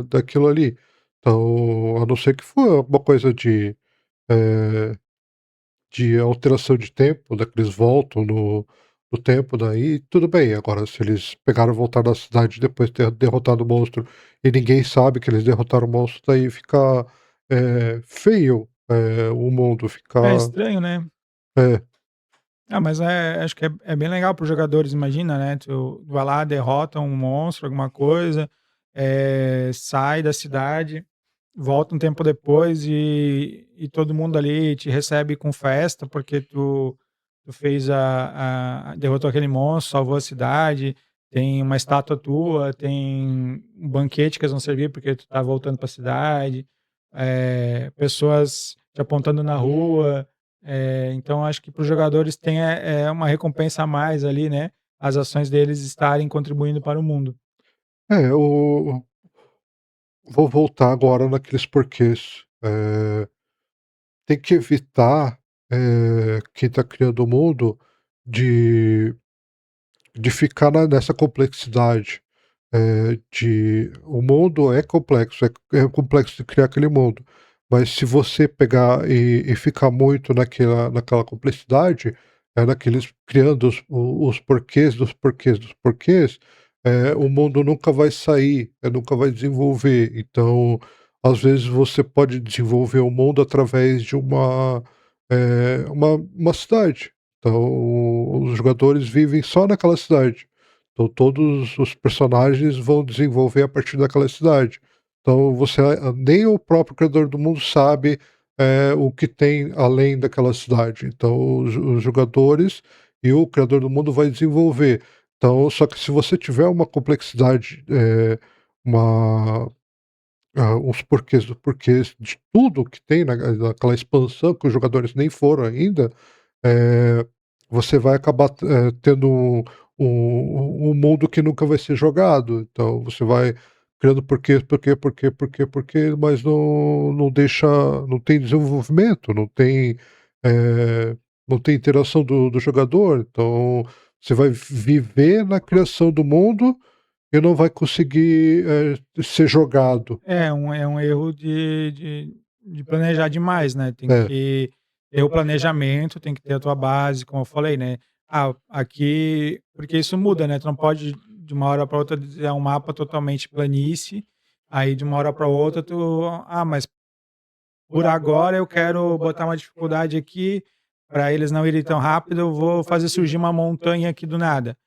daquilo ali. Então, a não ser que for alguma coisa eh de alteração de tempo, né, que eles voltam do tempo daí, tudo bem. Agora se eles pegaram e voltaram na cidade depois de ter derrotado o monstro e ninguém sabe que eles derrotaram o monstro, daí fica, feio, o mundo, fica É estranho, né. é, Ah, mas acho que é bem legal para os jogadores, imagina, né, tu vai lá, derrota um monstro, alguma coisa, sai da cidade, volta um tempo depois e todo mundo ali te recebe com festa, porque tu fez a derrotou aquele monstro, salvou a cidade, tem uma estátua tua, tem um banquete que eles vão servir, porque tu tá voltando para a cidade, pessoas te apontando na rua. Então acho que para os jogadores tem, uma recompensa a mais ali, né, as ações deles estarem contribuindo para o mundo. o vou voltar agora naqueles porquês. Tem que evitar, quem está criando o mundo, de ficar nessa complexidade, de o mundo é complexo de criar aquele mundo, mas se você pegar e ficar muito naquela complexidade, naqueles criando os porquês dos porquês dos porquês, o mundo nunca vai sair, nunca vai desenvolver. Então, às vezes você pode desenvolver o mundo através de uma cidade. Então, os jogadores vivem só naquela cidade. Então, todos os personagens vão desenvolver a partir daquela cidade. Então, nem o próprio criador do mundo sabe, o que tem além daquela cidade. Então, os jogadores e o criador do mundo vai desenvolver. Então, só que se você tiver uma complexidade, uma os porquês do porquês de tudo que tem naquela expansão que os jogadores nem foram ainda, eh, você vai acabar tendo um mundo que nunca vai ser jogado. Então você vai criando porquê, mas não deixa, não tem desenvolvimento, não tem interação do jogador. Então você vai viver na criação do mundo e não vai conseguir, ser jogado. É um erro de planejar demais, né, tem É. que ter o planejamento, tem que ter a tua base, como eu falei, né. Ah, aqui porque isso muda, né, tu não pode de uma hora para outra dizer um mapa totalmente planície, aí de uma hora para outra tu: "Ah, mas por agora eu quero botar uma dificuldade aqui, para eles não irem tão rápido, eu vou fazer surgir uma montanha aqui do nada".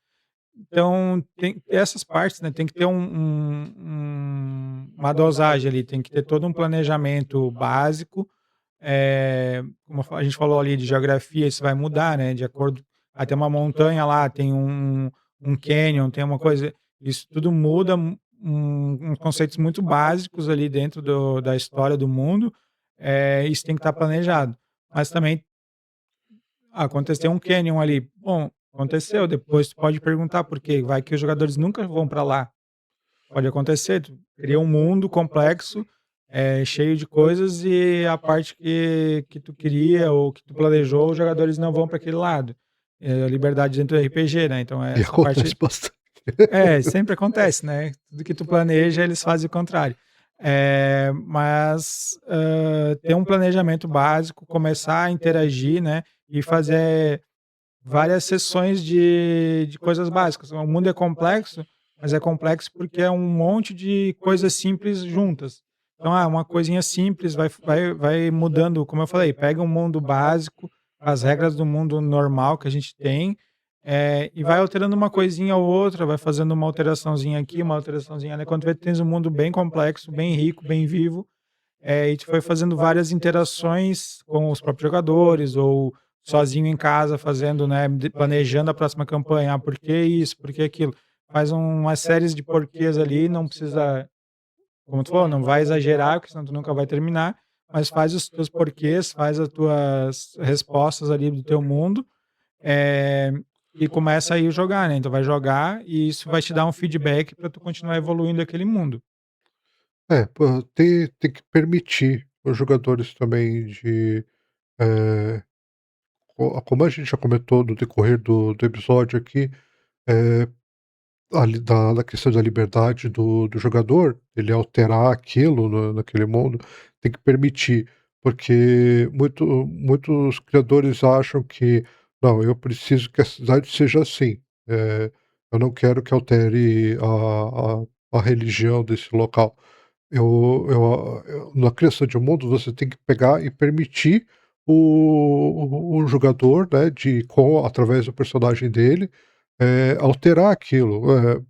Então, tem essas partes, né, tem que ter uma dosagem ali, tem que ter todo um planejamento básico, como a gente falou ali de geografia, isso vai mudar, né, de acordo vai ter uma montanha lá, tem um canyon, tem uma coisa isso tudo muda uns conceitos muito básicos ali dentro da história do mundo, isso tem que estar planejado. Mas também aconteceu um canyon ali. Bom, aconteceu, depois tu pode perguntar por quê, vai que os jogadores nunca vão para lá. Pode acontecer, tu cria um mundo complexo, cheio de coisas e a parte que tu queria ou que tu planejou, os jogadores não vão para aquele lado. É a liberdade dentro do RPG, né, então E essa acontece parte bastante. sempre acontece, né, tudo que tu planeja, eles fazem o contrário. Mas, ter um planejamento básico, começar a interagir, né, e fazer várias sessões de coisas básicas. O mundo é complexo, mas é complexo porque é um monte de coisas simples juntas. Então, uma coisinha simples vai mudando, como eu falei, pega um mundo básico, as regras do mundo normal que a gente tem, e vai alterando uma coisinha ou outra, vai fazendo uma alteraçãozinha aqui, uma alteraçãozinha ali. Quando vê, tu tens um mundo bem complexo, bem rico, bem vivo, e tu foi fazendo várias interações com os próprios jogadores ou sozinho em casa fazendo, né, planejando a próxima campanha. Ah, por que isso? Por que aquilo? Faz umas séries de porquês ali, não precisa, como tu falou, não vai exagerar, porque senão tu nunca vai terminar, mas faz os teus porquês, faz as tuas respostas ali do teu mundo, eh, e começa aí a jogar, né? Então vai jogar e isso vai te dar um feedback para tu continuar evoluindo aquele mundo. Pô, tem que permitir os jogadores também eh, como a gente já comentou no decorrer do episódio aqui, eh, ali da questão da liberdade do jogador, ele alterar aquilo naquele mundo, tem que permitir, porque muitos criadores acham que Não, eu preciso que a cidade seja assim. Eu não quero que altere a religião desse local. Na criação de um mundo, você tem que pegar e permitir o jogador, né, através do personagem dele, alterar aquilo,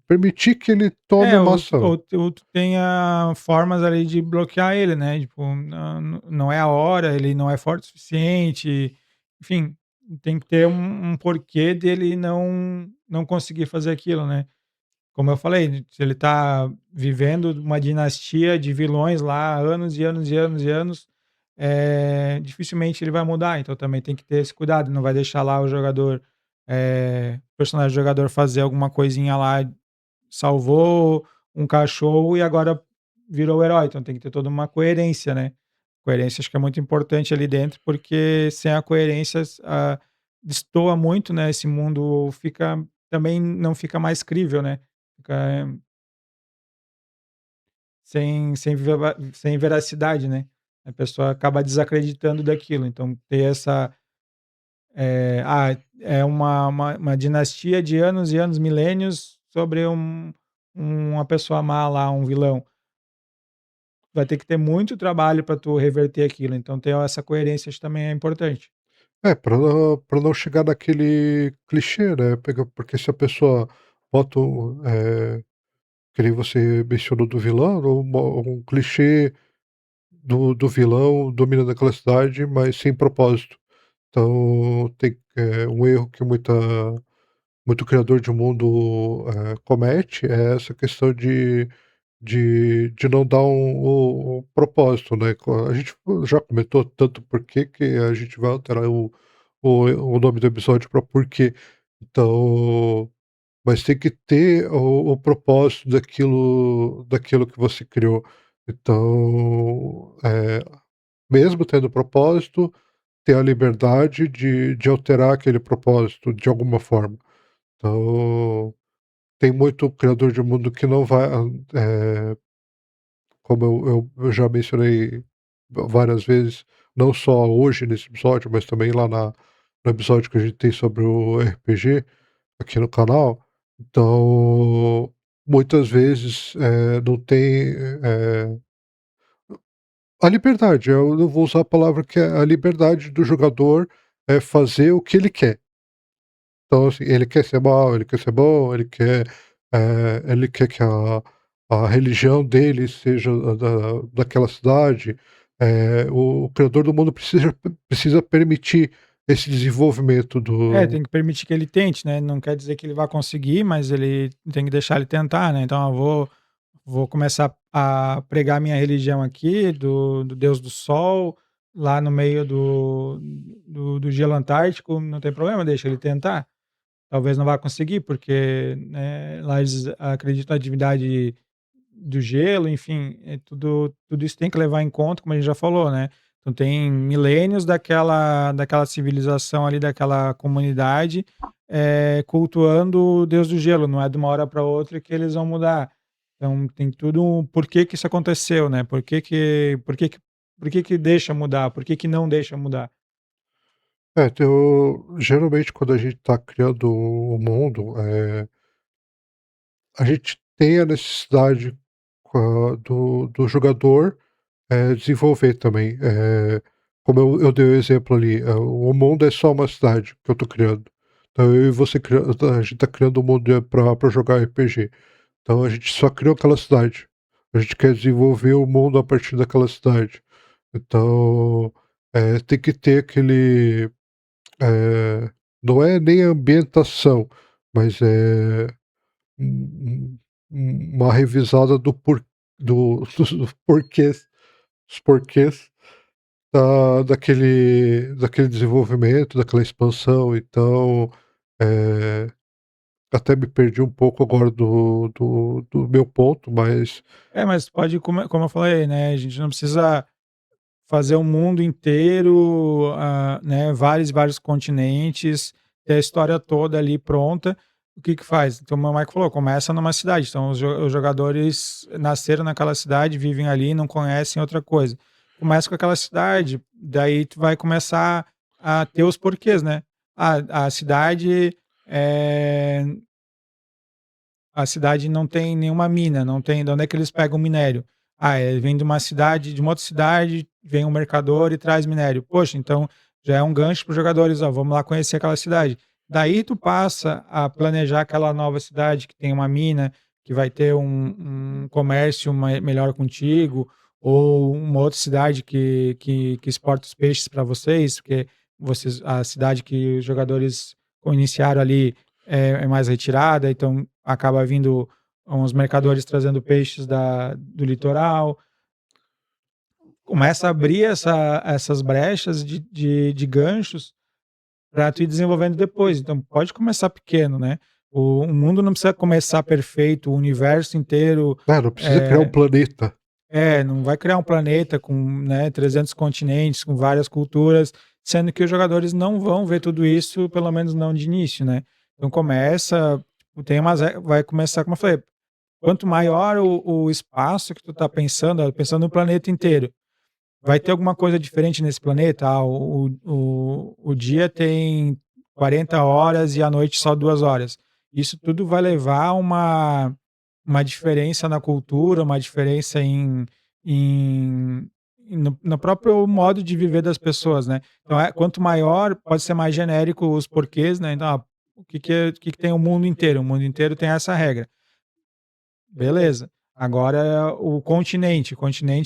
permitir que ele tome É, uma ou ação. tu tenha formas ali de bloquear ele, né, tipo, não é a hora, ele não é forte o suficiente, enfim, tem que ter um porquê dele não conseguir fazer aquilo, né. Como eu falei, se ele tá vivendo uma dinastia de vilões lá há anos e anos e anos e anos, dificilmente ele vai mudar, então também tem que ter esse cuidado, não vai deixar lá o personagem do jogador fazer alguma coisinha lá, salvou um cachorro e agora virou o herói, então tem que ter toda uma coerência, né. Coerência acho que é muito importante ali dentro, porque sem a coerência destoa muito, né, esse mundo fica também não fica mais crível, né, fica sem veracidade, né. A pessoa acaba desacreditando daquilo, então ter essa, é uma dinastia de anos e anos, milênios sobre uma pessoa má lá, um vilão. Vai ter que ter muito trabalho para tu reverter aquilo, então ter essa coerência acho que também é importante. Pra não chegar naquele clichê, né, porque se a pessoa bota que nem você mencionou do vilão, um clichê do vilão dominando aquela cidade, mas sem propósito. Então um erro que muito criador de mundo, comete é essa questão de não dar o propósito, né. A gente já comentou tanto por que a gente vai alterar o nome do episódio para por quê. Então, mas tem que ter o propósito daquilo que você criou. Então, mesmo tendo propósito, ter a liberdade de alterar aquele propósito de alguma forma. Então, tem muito criador de mundo que não vai, como eu já mencionei várias vezes, não só hoje nesse episódio, mas também lá no episódio que a gente tem sobre o RPG aqui no canal. Então, muitas vezes, não tem, a liberdade, eu vou usar a palavra que é a liberdade do jogador, fazer o que ele quer. Então, assim, ele quer ser mal, ele quer ser bom, ele quer que a religião dele seja daquela cidade. O criador do mundo precisa permitir esse desenvolvimento É, do tem que permitir que ele tente, né, não quer dizer que ele vai conseguir, mas ele tem que deixar ele tentar, né, então eu vou começar a pregar minha religião aqui do deus do sol, lá no meio do gelo antártico, não tem problema, deixa ele tentar. Talvez não vá conseguir, porque, né, lá eles acreditam na divindade do gelo, enfim, tudo isso tem que levar em conta, como a gente já falou, né. Então tem milênios daquela civilização ali, daquela comunidade, cultuando o deus do gelo, não é de uma hora para outra que eles vão mudar. Então tem tudo um porquê que isso aconteceu, né, por que que deixa mudar, por que que não deixa mudar. então, geralmente quando a gente está criando o mundo, a gente tem a necessidade do jogador, desenvolver também. Como eu dei o exemplo ali, o mundo é só uma cidade que eu estou criando. Então eu e você a gente está criando um mundo para jogar RPG. Então a gente só criou aquela cidade. A gente quer desenvolver o mundo a partir daquela cidade. Então, tem que ter não é nem ambientação, mas um uma revisada dos porquês, os porquês daquele desenvolvimento, daquela expansão. Então, eh, até me perdi um pouco agora do meu ponto, mas É, mas pode, como eu falei, né, a gente não precisa fazer o mundo inteiro, né, vários e vários continentes, ter a história toda ali pronta. O que que faz? Então, o meu Michael falou, começa numa cidade. Então, os jogadores nasceram naquela cidade, vivem ali, não conhecem outra coisa. Começa com aquela cidade, daí tu vai começar a ter os porquês, né? a cidade, eh a cidade não tem nenhuma mina, não tem de onde é que eles pegam minério? Ah, vem de uma cidade de uma outra cidade, vem um mercador e traz minério. Poxa, então já é um gancho para os jogadores: "Ó, vamos lá conhecer aquela cidade". Daí tu passa a planejar aquela nova cidade que tem uma mina, que vai ter um comércio melhor contigo, ou uma outra cidade que exporta os peixes para vocês, porque vocês a cidade que os jogadores iniciaram ali é mais retirada, então acaba vindo uns mercadores trazendo peixes do litoral. Começa a abrir essas brechas de ganchos para tu ir desenvolvendo depois. Então pode começar pequeno, né. O mundo não precisa começar perfeito, o universo inteiro, É, não precisa criar um eh planeta. não vai criar um planeta com, né, 300 continentes, com várias culturas, sendo que os jogadores não vão ver tudo isso, pelo menos não de início, né. Então começa, tipo, tem umas vai começar, como eu falei, quanto maior o espaço que tu tá pensando, pensando no planeta inteiro, vai ter alguma coisa diferente nesse planeta? Ah, o dia tem 40 horas e a noite só 2 horas. Isso tudo vai levar a uma diferença na cultura, uma diferença em no próprio modo de viver das pessoas, né. Então, quanto maior, pode ser mais genérico os porquês, né, então, o que que tem o mundo inteiro? O mundo inteiro tem essa regra. Beleza. Agora o continente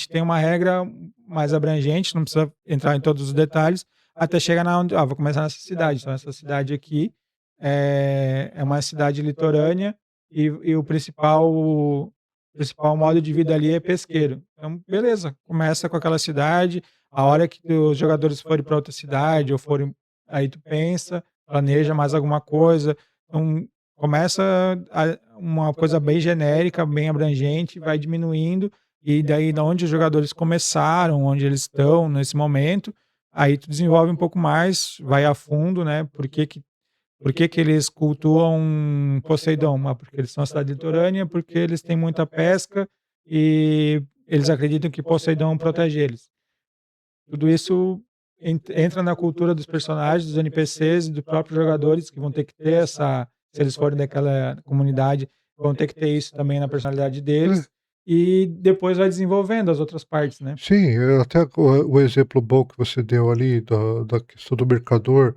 tem uma regra mais abrangente, não precisa entrar em todos os detalhes, até chegar na onde, vou começar nessa cidade, então essa cidade aqui é uma cidade litorânea e o principal modo de vida ali é pesqueiro. Então, beleza, começa com aquela cidade, a hora que os jogadores forem para outra cidade ou forem, aí tu pensa, planeja mais alguma coisa, então começa uma coisa bem genérica, bem abrangente, vai diminuindo, e daí da onde os jogadores começaram, onde eles estão nesse momento, aí tu desenvolve um pouco mais, vai a fundo, né, por que que eles cultuam Poseidon? Porque eles são uma cidade litorânea, porque eles têm muita pesca e eles acreditam que Poseidon protege eles. Tudo isso entra na cultura dos personagens, dos NPCs e dos próprios jogadores, que vão ter que ter essa, se eles forem daquela comunidade, vão ter que ter isso também na personalidade É, deles, e depois vai desenvolvendo as outras partes, né. sim, até o exemplo bom que você deu ali da questão do mercador,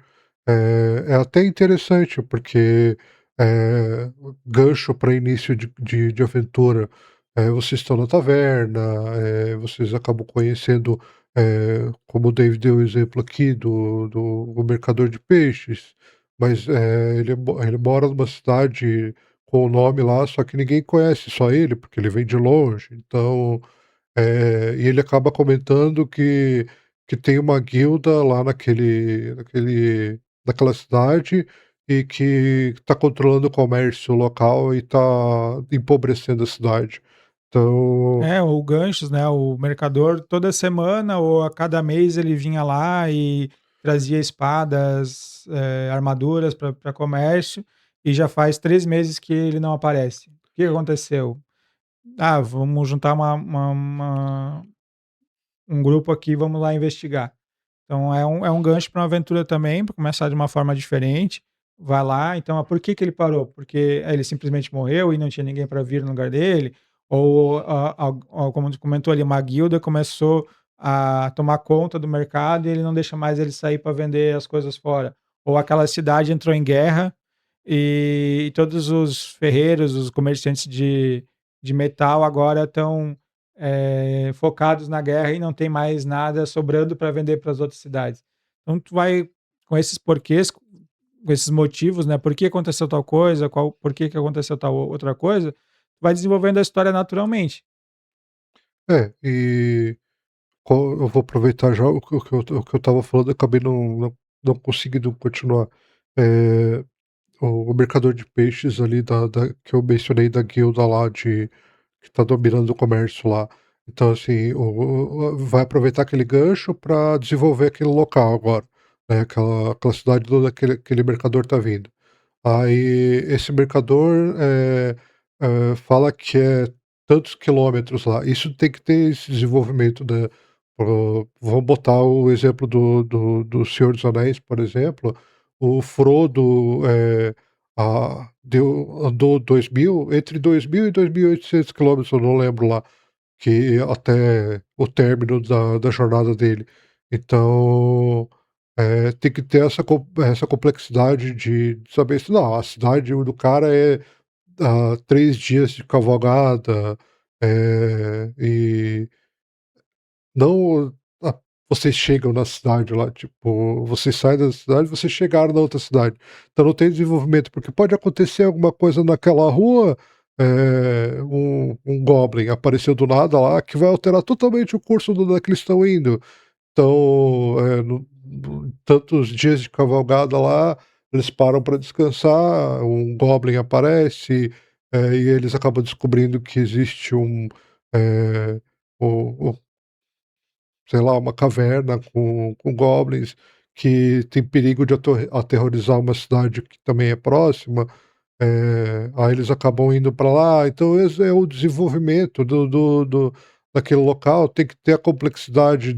é até interessante, porque, gancho para início de aventura, vocês estão na taverna, vocês acabam conhecendo, como o David deu o exemplo aqui do mercador de peixes, mas, ele mora numa cidade com o nome lá, só que ninguém conhece, só ele, porque ele vem de longe, então e ele acaba comentando que tem uma guilda lá naquela cidade e que está controlando o comércio local e está empobrecendo a cidade. Então É, ou ganchos, né, o mercador toda semana ou a cada mês ele vinha lá e trazia espadas, armaduras para comércio, e já faz 3 meses que ele não aparece. O que aconteceu? "Ah, vamos juntar um grupo aqui, vamos lá investigar". Então é um gancho para uma aventura também, para começar de uma forma diferente. Vai lá, então, por que que ele parou? Porque ele simplesmente morreu e não tinha ninguém para vir no lugar dele? Ou como tu comentou ali, uma guilda começou a tomar conta do mercado e ele não deixa mais ele sair para vender as coisas fora? Ou aquela cidade entrou em guerra e todos os ferreiros, os comerciantes de metal agora estão focados na guerra e não tem mais nada sobrando para vender para as outras cidades. Então tu vai com esses porquês, com esses motivos, né, por que aconteceu tal coisa, por que que aconteceu tal outra coisa, tu vai desenvolvendo a história naturalmente. e eu vou aproveitar já o que eu estava falando, eu acabei não conseguindo continuar. Eh, o mercador de peixes ali da que eu mencionei da guilda lá que tá dominando o comércio lá. Então, assim, vai aproveitar aquele gancho para desenvolver aquele local agora, né, aquela cidade onde aquele mercador tá vindo. Aí esse mercador, fala que é tantos quilômetros lá. Isso tem que ter esse desenvolvimento, né, vamos botar o exemplo do Senhor dos Anéis, por exemplo. o Frodo, andou 2000, entre 2000 e 2.800 quilômetros, eu não lembro lá, que até o término da jornada dele. Então, tem que ter essa complexidade de saber se não, a cidade do cara é, 3 dias de cavalgada, e não, vocês chegam na cidade lá, tipo, vocês saem da cidade, vocês chegaram na outra cidade. Então não tem desenvolvimento, porque pode acontecer alguma coisa naquela rua, um goblin apareceu do nada lá, que vai alterar totalmente o curso do da que eles estão indo. Então, no tantos dias de cavalgada lá, eles param para descansar, um goblin aparece, e eles acabam descobrindo que existe o sei lá, uma caverna com goblins, que tem perigo de aterrorizar uma cidade que também é próxima, aí eles acabam indo para lá, então esse é o desenvolvimento daquele local, tem que ter a complexidade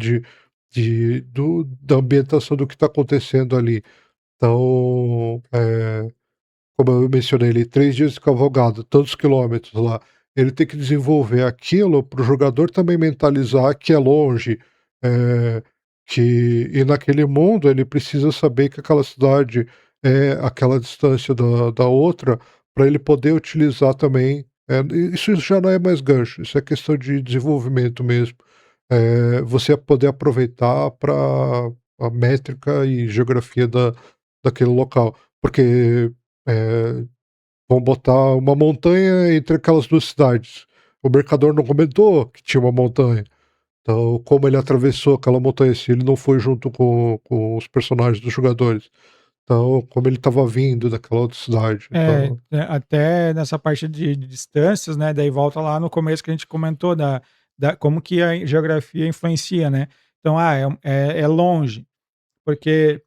da ambientação do que está acontecendo ali. Então, como eu mencionei ali, 3 dias de cavalgada, tantos quilômetros lá. Ele tem que desenvolver aquilo para o jogador também mentalizar que é longe, eh, e naquele mundo ele precisa saber que aquela cidade é aquela distância da outra, para ele poder utilizar também, isso já não é mais gancho, isso é questão de desenvolvimento mesmo. Você poder aproveitar para a métrica e geografia daquele local, porque eh, vão botar uma montanha entre aquelas 2 cidades. O mercador não comentou que tinha uma montanha. Então, como ele atravessou aquela montanha se ele não foi junto com os personagens dos jogadores? Então, como ele estava vindo daquela outra cidade, então Até nessa parte de distâncias, né, daí volta lá no começo que a gente comentou da como que a geografia influencia, né. Então, é longe, porque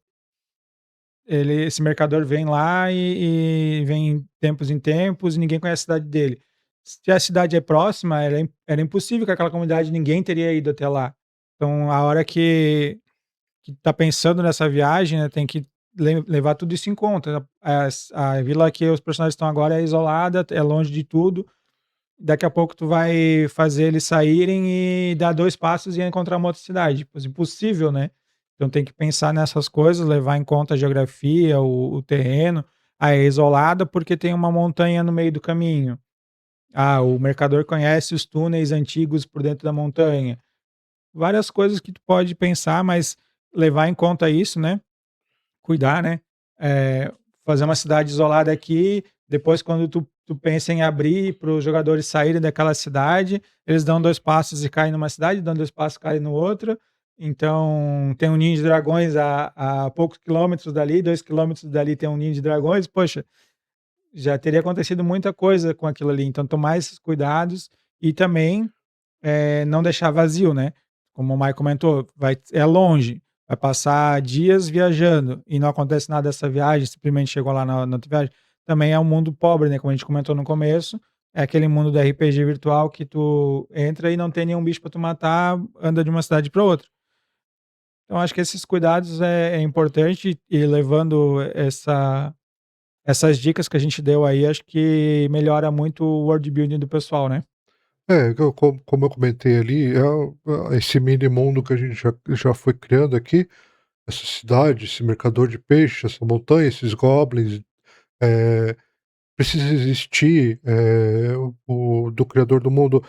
esse mercador vem lá e vem tempos em tempos e ninguém conhece a cidade dele. Se a cidade é próxima, era impossível que aquela comunidade ninguém teria ido até lá. Então, a hora que tá pensando nessa viagem, né, tem que levar tudo isso em conta. A vila que os personagens estão agora é isolada, é longe de tudo. Daqui a pouco tu vai fazer eles saírem e dar 2 passos e encontrar uma outra cidade. Pois impossível, né. Então tem que pensar nessas coisas, levar em conta a geografia, o terreno. Ah, é isolada porque tem uma montanha no meio do caminho. Ah, o mercador conhece os túneis antigos por dentro da montanha. Várias coisas que tu pode pensar, mas levar em conta isso, né. Cuidar, né, eh, fazer uma cidade isolada aqui, depois quando tu pensa em abrir para os jogadores saírem daquela cidade, eles dão 2 passos e caem numa cidade, dão 2 passos e caem no outra, então tem um ninho de dragões a poucos quilômetros dali, 2 quilômetros dali tem um ninho de dragões, poxa, já teria acontecido muita coisa com aquilo ali, então tomar esses cuidados e também não deixar vazio, né. Como o Maio comentou, é longe, vai passar dias viajando e não acontece nada dessa viagem, simplesmente chegou lá na outra viagem, também é um mundo pobre, né, como a gente comentou no começo, é aquele mundo do RPG virtual que tu entra e não tem nenhum bicho para tu matar, anda de uma cidade para outra. Então acho que esses cuidados é importante e levando essas dicas que a gente deu aí, acho que melhora muito o world building do pessoal, né. que eu como eu comentei ali, esse mini mundo que a gente já foi criando aqui, essa cidade, esse mercador de peixe, essa montanha, esses goblins, eh precisa existir, o do criador do mundo,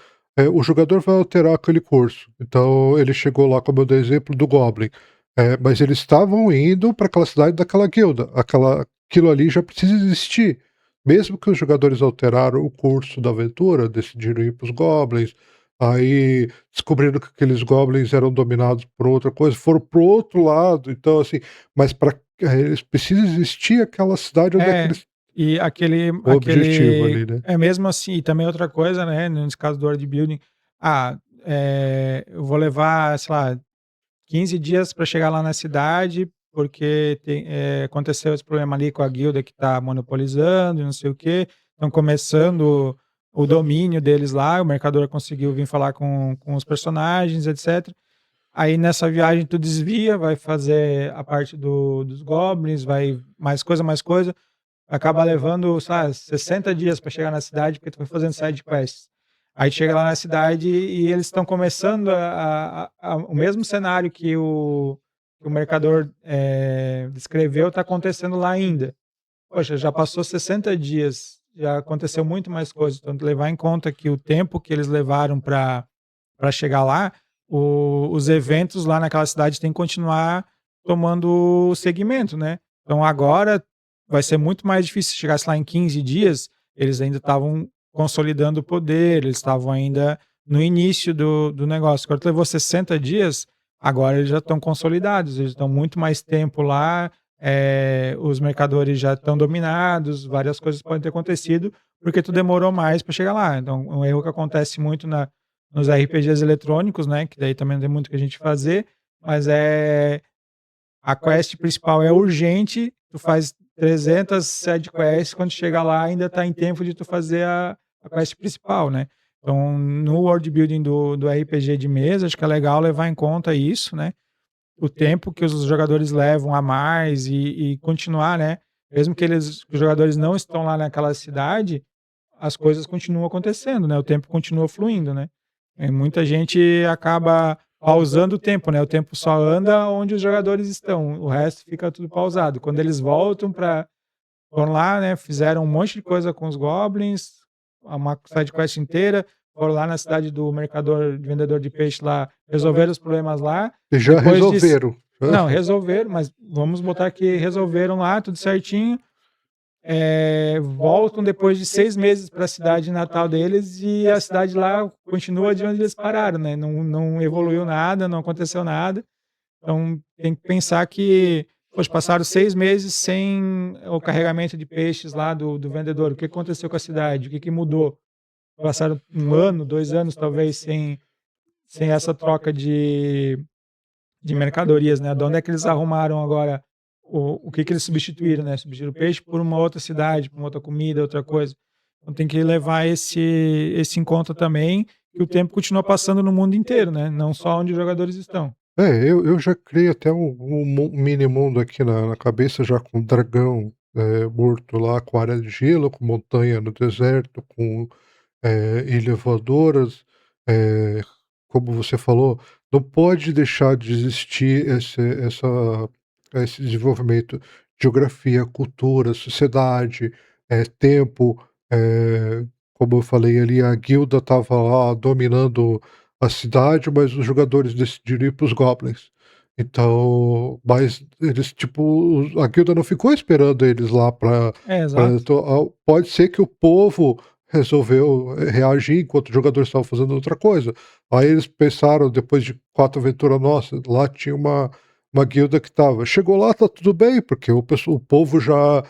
o jogador vai alterar aquele curso. Então ele chegou lá, como eu dei exemplo do Goblin, mas eles estavam indo para aquela cidade daquela guilda, aquilo ali já precisa existir. Mesmo que os jogadores alteraram o curso da aventura, decidiram ir para os Goblins, aí descobriram que aqueles Goblins eram dominados por outra coisa, foram para o outro lado, então assim, mas para eles precisa existir aquela cidade onde é que É, eles e o objetivo ali, né. mesmo assim e também outra coisa, né, nesse caso do world building, eu vou levar, sei lá, 15 dias para chegar lá na cidade, porque aconteceu esse problema ali com a guilda que está monopolizando e não sei o quê, estão começando o domínio deles lá, o mercador conseguiu vir falar com os personagens, etc. Aí nessa viagem tu desvia, vai fazer a parte dos goblins, vai mais coisa, acaba levando, sabe, 60 dias para chegar na cidade, porque tu foi fazendo side quests. Aí chega lá na cidade e eles estão começando o mesmo cenário que o mercador, descreveu, está acontecendo lá ainda. Poxa, já passou 60 dias, já aconteceu muito mais coisa, então levar em conta que o tempo que eles levaram para chegar lá, os eventos lá naquela cidade têm que continuar tomando segmento, né? Então agora vai ser muito mais difícil. Se chegasse lá em 15 dias, eles ainda estavam consolidando o poder, eles estavam ainda no início do negócio. Agora levou 60 dias, agora eles já estão consolidados, eles estão muito mais tempo lá, os mercadores já estão dominados, várias coisas podem ter acontecido, porque tu demorou mais para chegar lá. Então, um erro que acontece muito nos RPGs eletrônicos, né, que daí também não tem muito o que a gente fazer, mas a quest principal é urgente, tu faz 300 side quests, quando chega lá ainda está em tempo de tu fazer a quest principal, né. Então, no world building do RPG de mesa, acho que é legal levar em conta isso, né, o tempo que os jogadores levam a mais e continuar, né, mesmo que os jogadores não estão lá naquela cidade, as coisas continuam acontecendo, né, o tempo continua fluindo, né. Muita gente acaba pausando o tempo, né, o tempo só anda onde os jogadores estão, o resto fica tudo pausado. Quando eles voltam para foram lá, né, fizeram um monte de coisa com os goblins, uma side quest inteira, foram lá na cidade do mercador, vendedor de peixe lá, resolveram os problemas lá, E já depois de resolveram. não, resolveram, mas vamos botar que resolveram lá, tudo certinho, voltam depois de 6 meses para a cidade natal deles e a cidade lá continua de onde eles pararam, né, não evoluiu nada, não aconteceu nada. Então tem que pensar que, poxa, passaram 6 meses sem o carregamento de peixes lá do vendedor, o que aconteceu com a cidade, o que mudou? Passaram 1 ano, 2 anos talvez sem essa troca de mercadorias, né, de onde é que eles arrumaram agora o que eles substituíram, né, substituíram o peixe por uma outra cidade, por uma outra comida, outra coisa. Então tem que levar esse em conta também, que o tempo continua passando no mundo inteiro, né, não só onde os jogadores estão. Eu já criei até um mini mundo aqui na cabeça, já com dragão, morto lá, com área de gelo, com montanha no deserto, com ilhas voadoras, eh, como você falou, não pode deixar de existir esse desenvolvimento, geografia, cultura, sociedade, tempo, como eu falei ali, a guilda estava lá dominando a cidade, mas os jogadores decidiram ir para os goblins. Então, mas eles tipo, a guilda não ficou esperando eles lá para É, exato. pode ser que o povo resolveu reagir enquanto os jogadores estavam fazendo outra coisa. Aí eles pensaram, depois de 4 aventuras nossa, lá tinha uma guilda que estava. Chegou lá, tá tudo bem, porque o povo já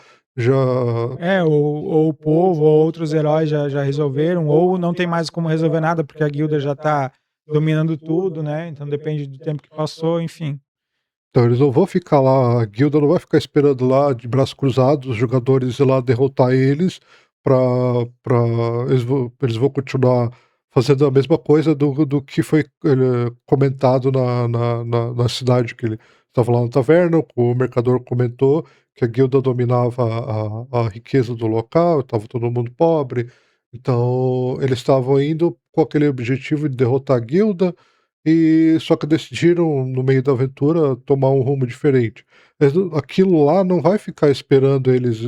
Ou o povo ou outros heróis já resolveram, ou não tem mais como resolver nada, porque a guilda já está dominando tudo, né, então depende do tempo que passou, enfim. então eles não vão ficar lá, a guilda não vai ficar esperando lá de braços cruzados, os jogadores ir lá derrotar eles pra pra eles vão continuar fazendo a mesma coisa do que foi, comentado na cidade que ele estava lá na taverna, o mercador comentou que a guilda dominava a riqueza do local, estava todo mundo pobre, então eles estavam indo com aquele objetivo de derrotar a guilda, e só que decidiram, no meio da aventura, tomar um rumo diferente. Mas aquilo lá não vai ficar esperando eles,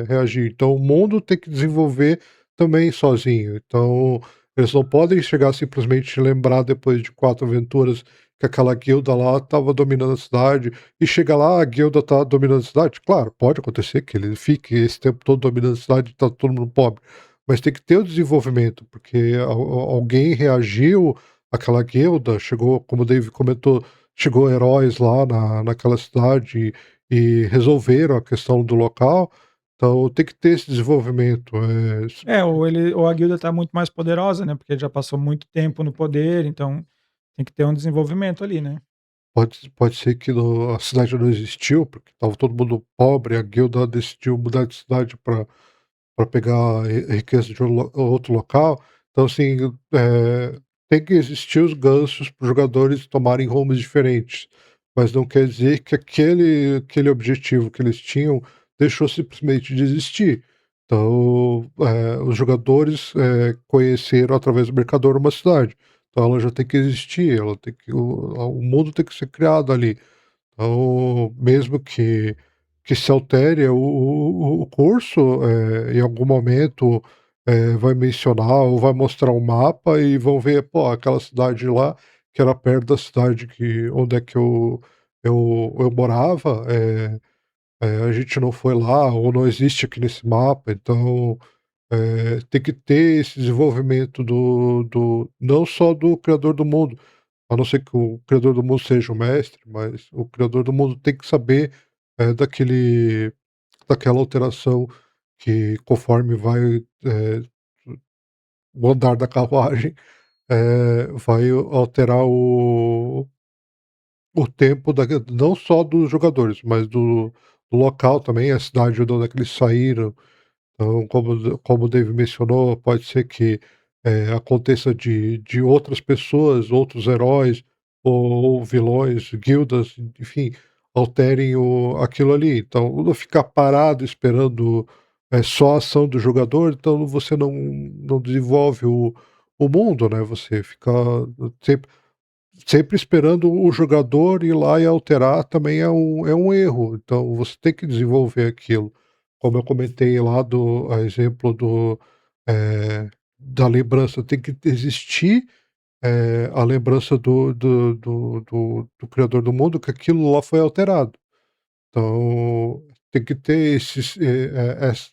reagir, então o mundo tem que desenvolver também sozinho. Então, eles não podem chegar simplesmente lembrar depois de 4 aventuras que aquela guilda lá estava dominando a cidade, e chega lá, a guilda está dominando a cidade. Claro, pode acontecer que ele fique esse tempo todo dominando a cidade e tá todo mundo pobre, mas tem que ter o desenvolvimento, porque alguém reagiu. Aquela guilda chegou, como o Dave comentou, chegou heróis lá naquela cidade e resolveram a questão do local, então tem que ter esse desenvolvimento, Ou a guilda está muito mais poderosa, né, porque já passou muito tempo no poder, então tem que ter um desenvolvimento ali, né. pode ser que a cidade não existiu, porque estava todo mundo pobre, a guilda decidiu mudar de cidade para pegar riqueza de outro local, então assim, tem que existir os ganchos para os jogadores tomarem rumos diferentes, mas não quer dizer que aquele objetivo que eles tinham deixou simplesmente de existir. Então, os jogadores, conheceram através do mercador uma cidade, então ela já tem que existir, ela tem que o mundo tem que ser criado ali. Então, mesmo que se altere o curso, em algum momento, vai mencionar ou vai mostrar um mapa e vão ver, pô, aquela cidade lá, que era perto da cidade que onde é que eu morava, a gente não foi lá ou não existe aqui nesse mapa, então, tem que ter esse desenvolvimento do não só do criador do mundo, a não ser que o criador do mundo seja o mestre, mas o criador do mundo tem que saber, daquela alteração que conforme vai, o andar da carruagem, vai alterar o tempo da não só dos jogadores, mas do local também, a cidade de onde é que eles saíram. Então, como o Dave mencionou, pode ser que, aconteça de outras pessoas, outros heróis ou vilões, guildas, enfim, alterem aquilo ali. Então, não ficar parado esperando, só a ação do jogador, então você não desenvolve o mundo, né, você fica sempre sempre esperando o jogador ir lá e alterar também é um erro, então você tem que desenvolver aquilo. Como eu comentei lá do a exemplo da lembrança, tem que existir, a lembrança do criador do mundo, que aquilo lá foi alterado. Então, tem que ter essa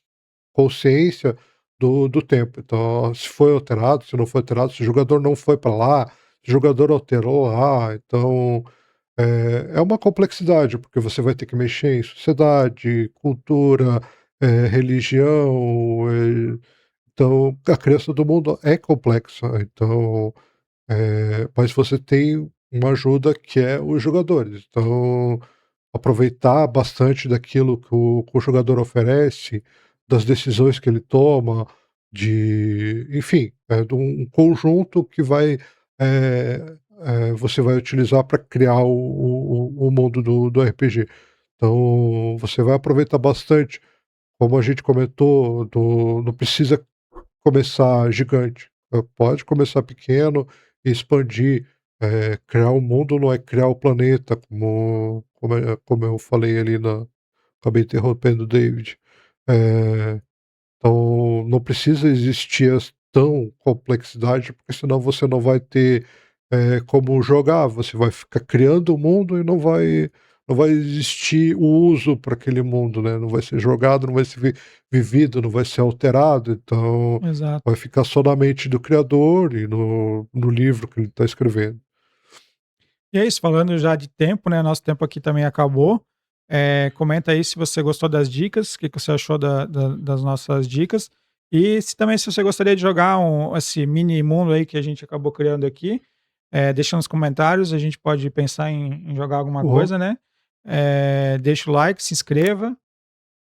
consciência do tempo. Então, se foi alterado, se não foi alterado, se o jogador não foi para lá, se o jogador alterou lá, então, é uma complexidade, porque você vai ter que mexer em sociedade, cultura, religião, então a criação do mundo é complexa, então, mas você tem uma ajuda que é os jogadores. Então, aproveitar bastante daquilo que o jogador oferece, das decisões que ele toma, enfim, de um conjunto que você vai utilizar para criar o mundo do RPG. Então, você vai aproveitar bastante, como a gente comentou, não precisa começar gigante, pode começar pequeno e expandir, criar o mundo não é criar o planeta, como eu falei ali na acabei interrompendo o David. Eh, então não precisa existir tão complexidade, porque senão você não vai ter, como jogar, você vai ficar criando o mundo e não vai existir o uso para aquele mundo, né, não vai ser jogado, não vai ser vivido, não vai ser alterado, então vai Exato. ficar só na mente do criador e no livro que ele está escrevendo. E é isso, falando já de tempo, né, nosso tempo aqui também acabou. Comenta aí se você gostou das dicas, o que que você achou das nossas dicas. E se também se você gostaria de jogar esse mini mundo aí que a gente acabou criando aqui, deixa nos comentários, a gente pode pensar em jogar alguma Uhum. coisa, né. Deixa o like, se inscreva,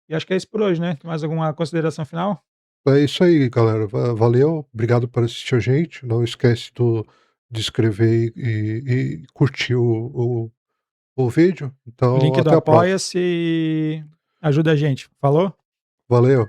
e acho que é isso por hoje, né. Tem mais alguma consideração final? É isso aí, galera. Valeu, obrigado por assistir a gente. Não esquece de inscrever e curtir o vídeo. O Então, link do até a próxima. Apoia-se ajuda a gente. Falou? Valeu.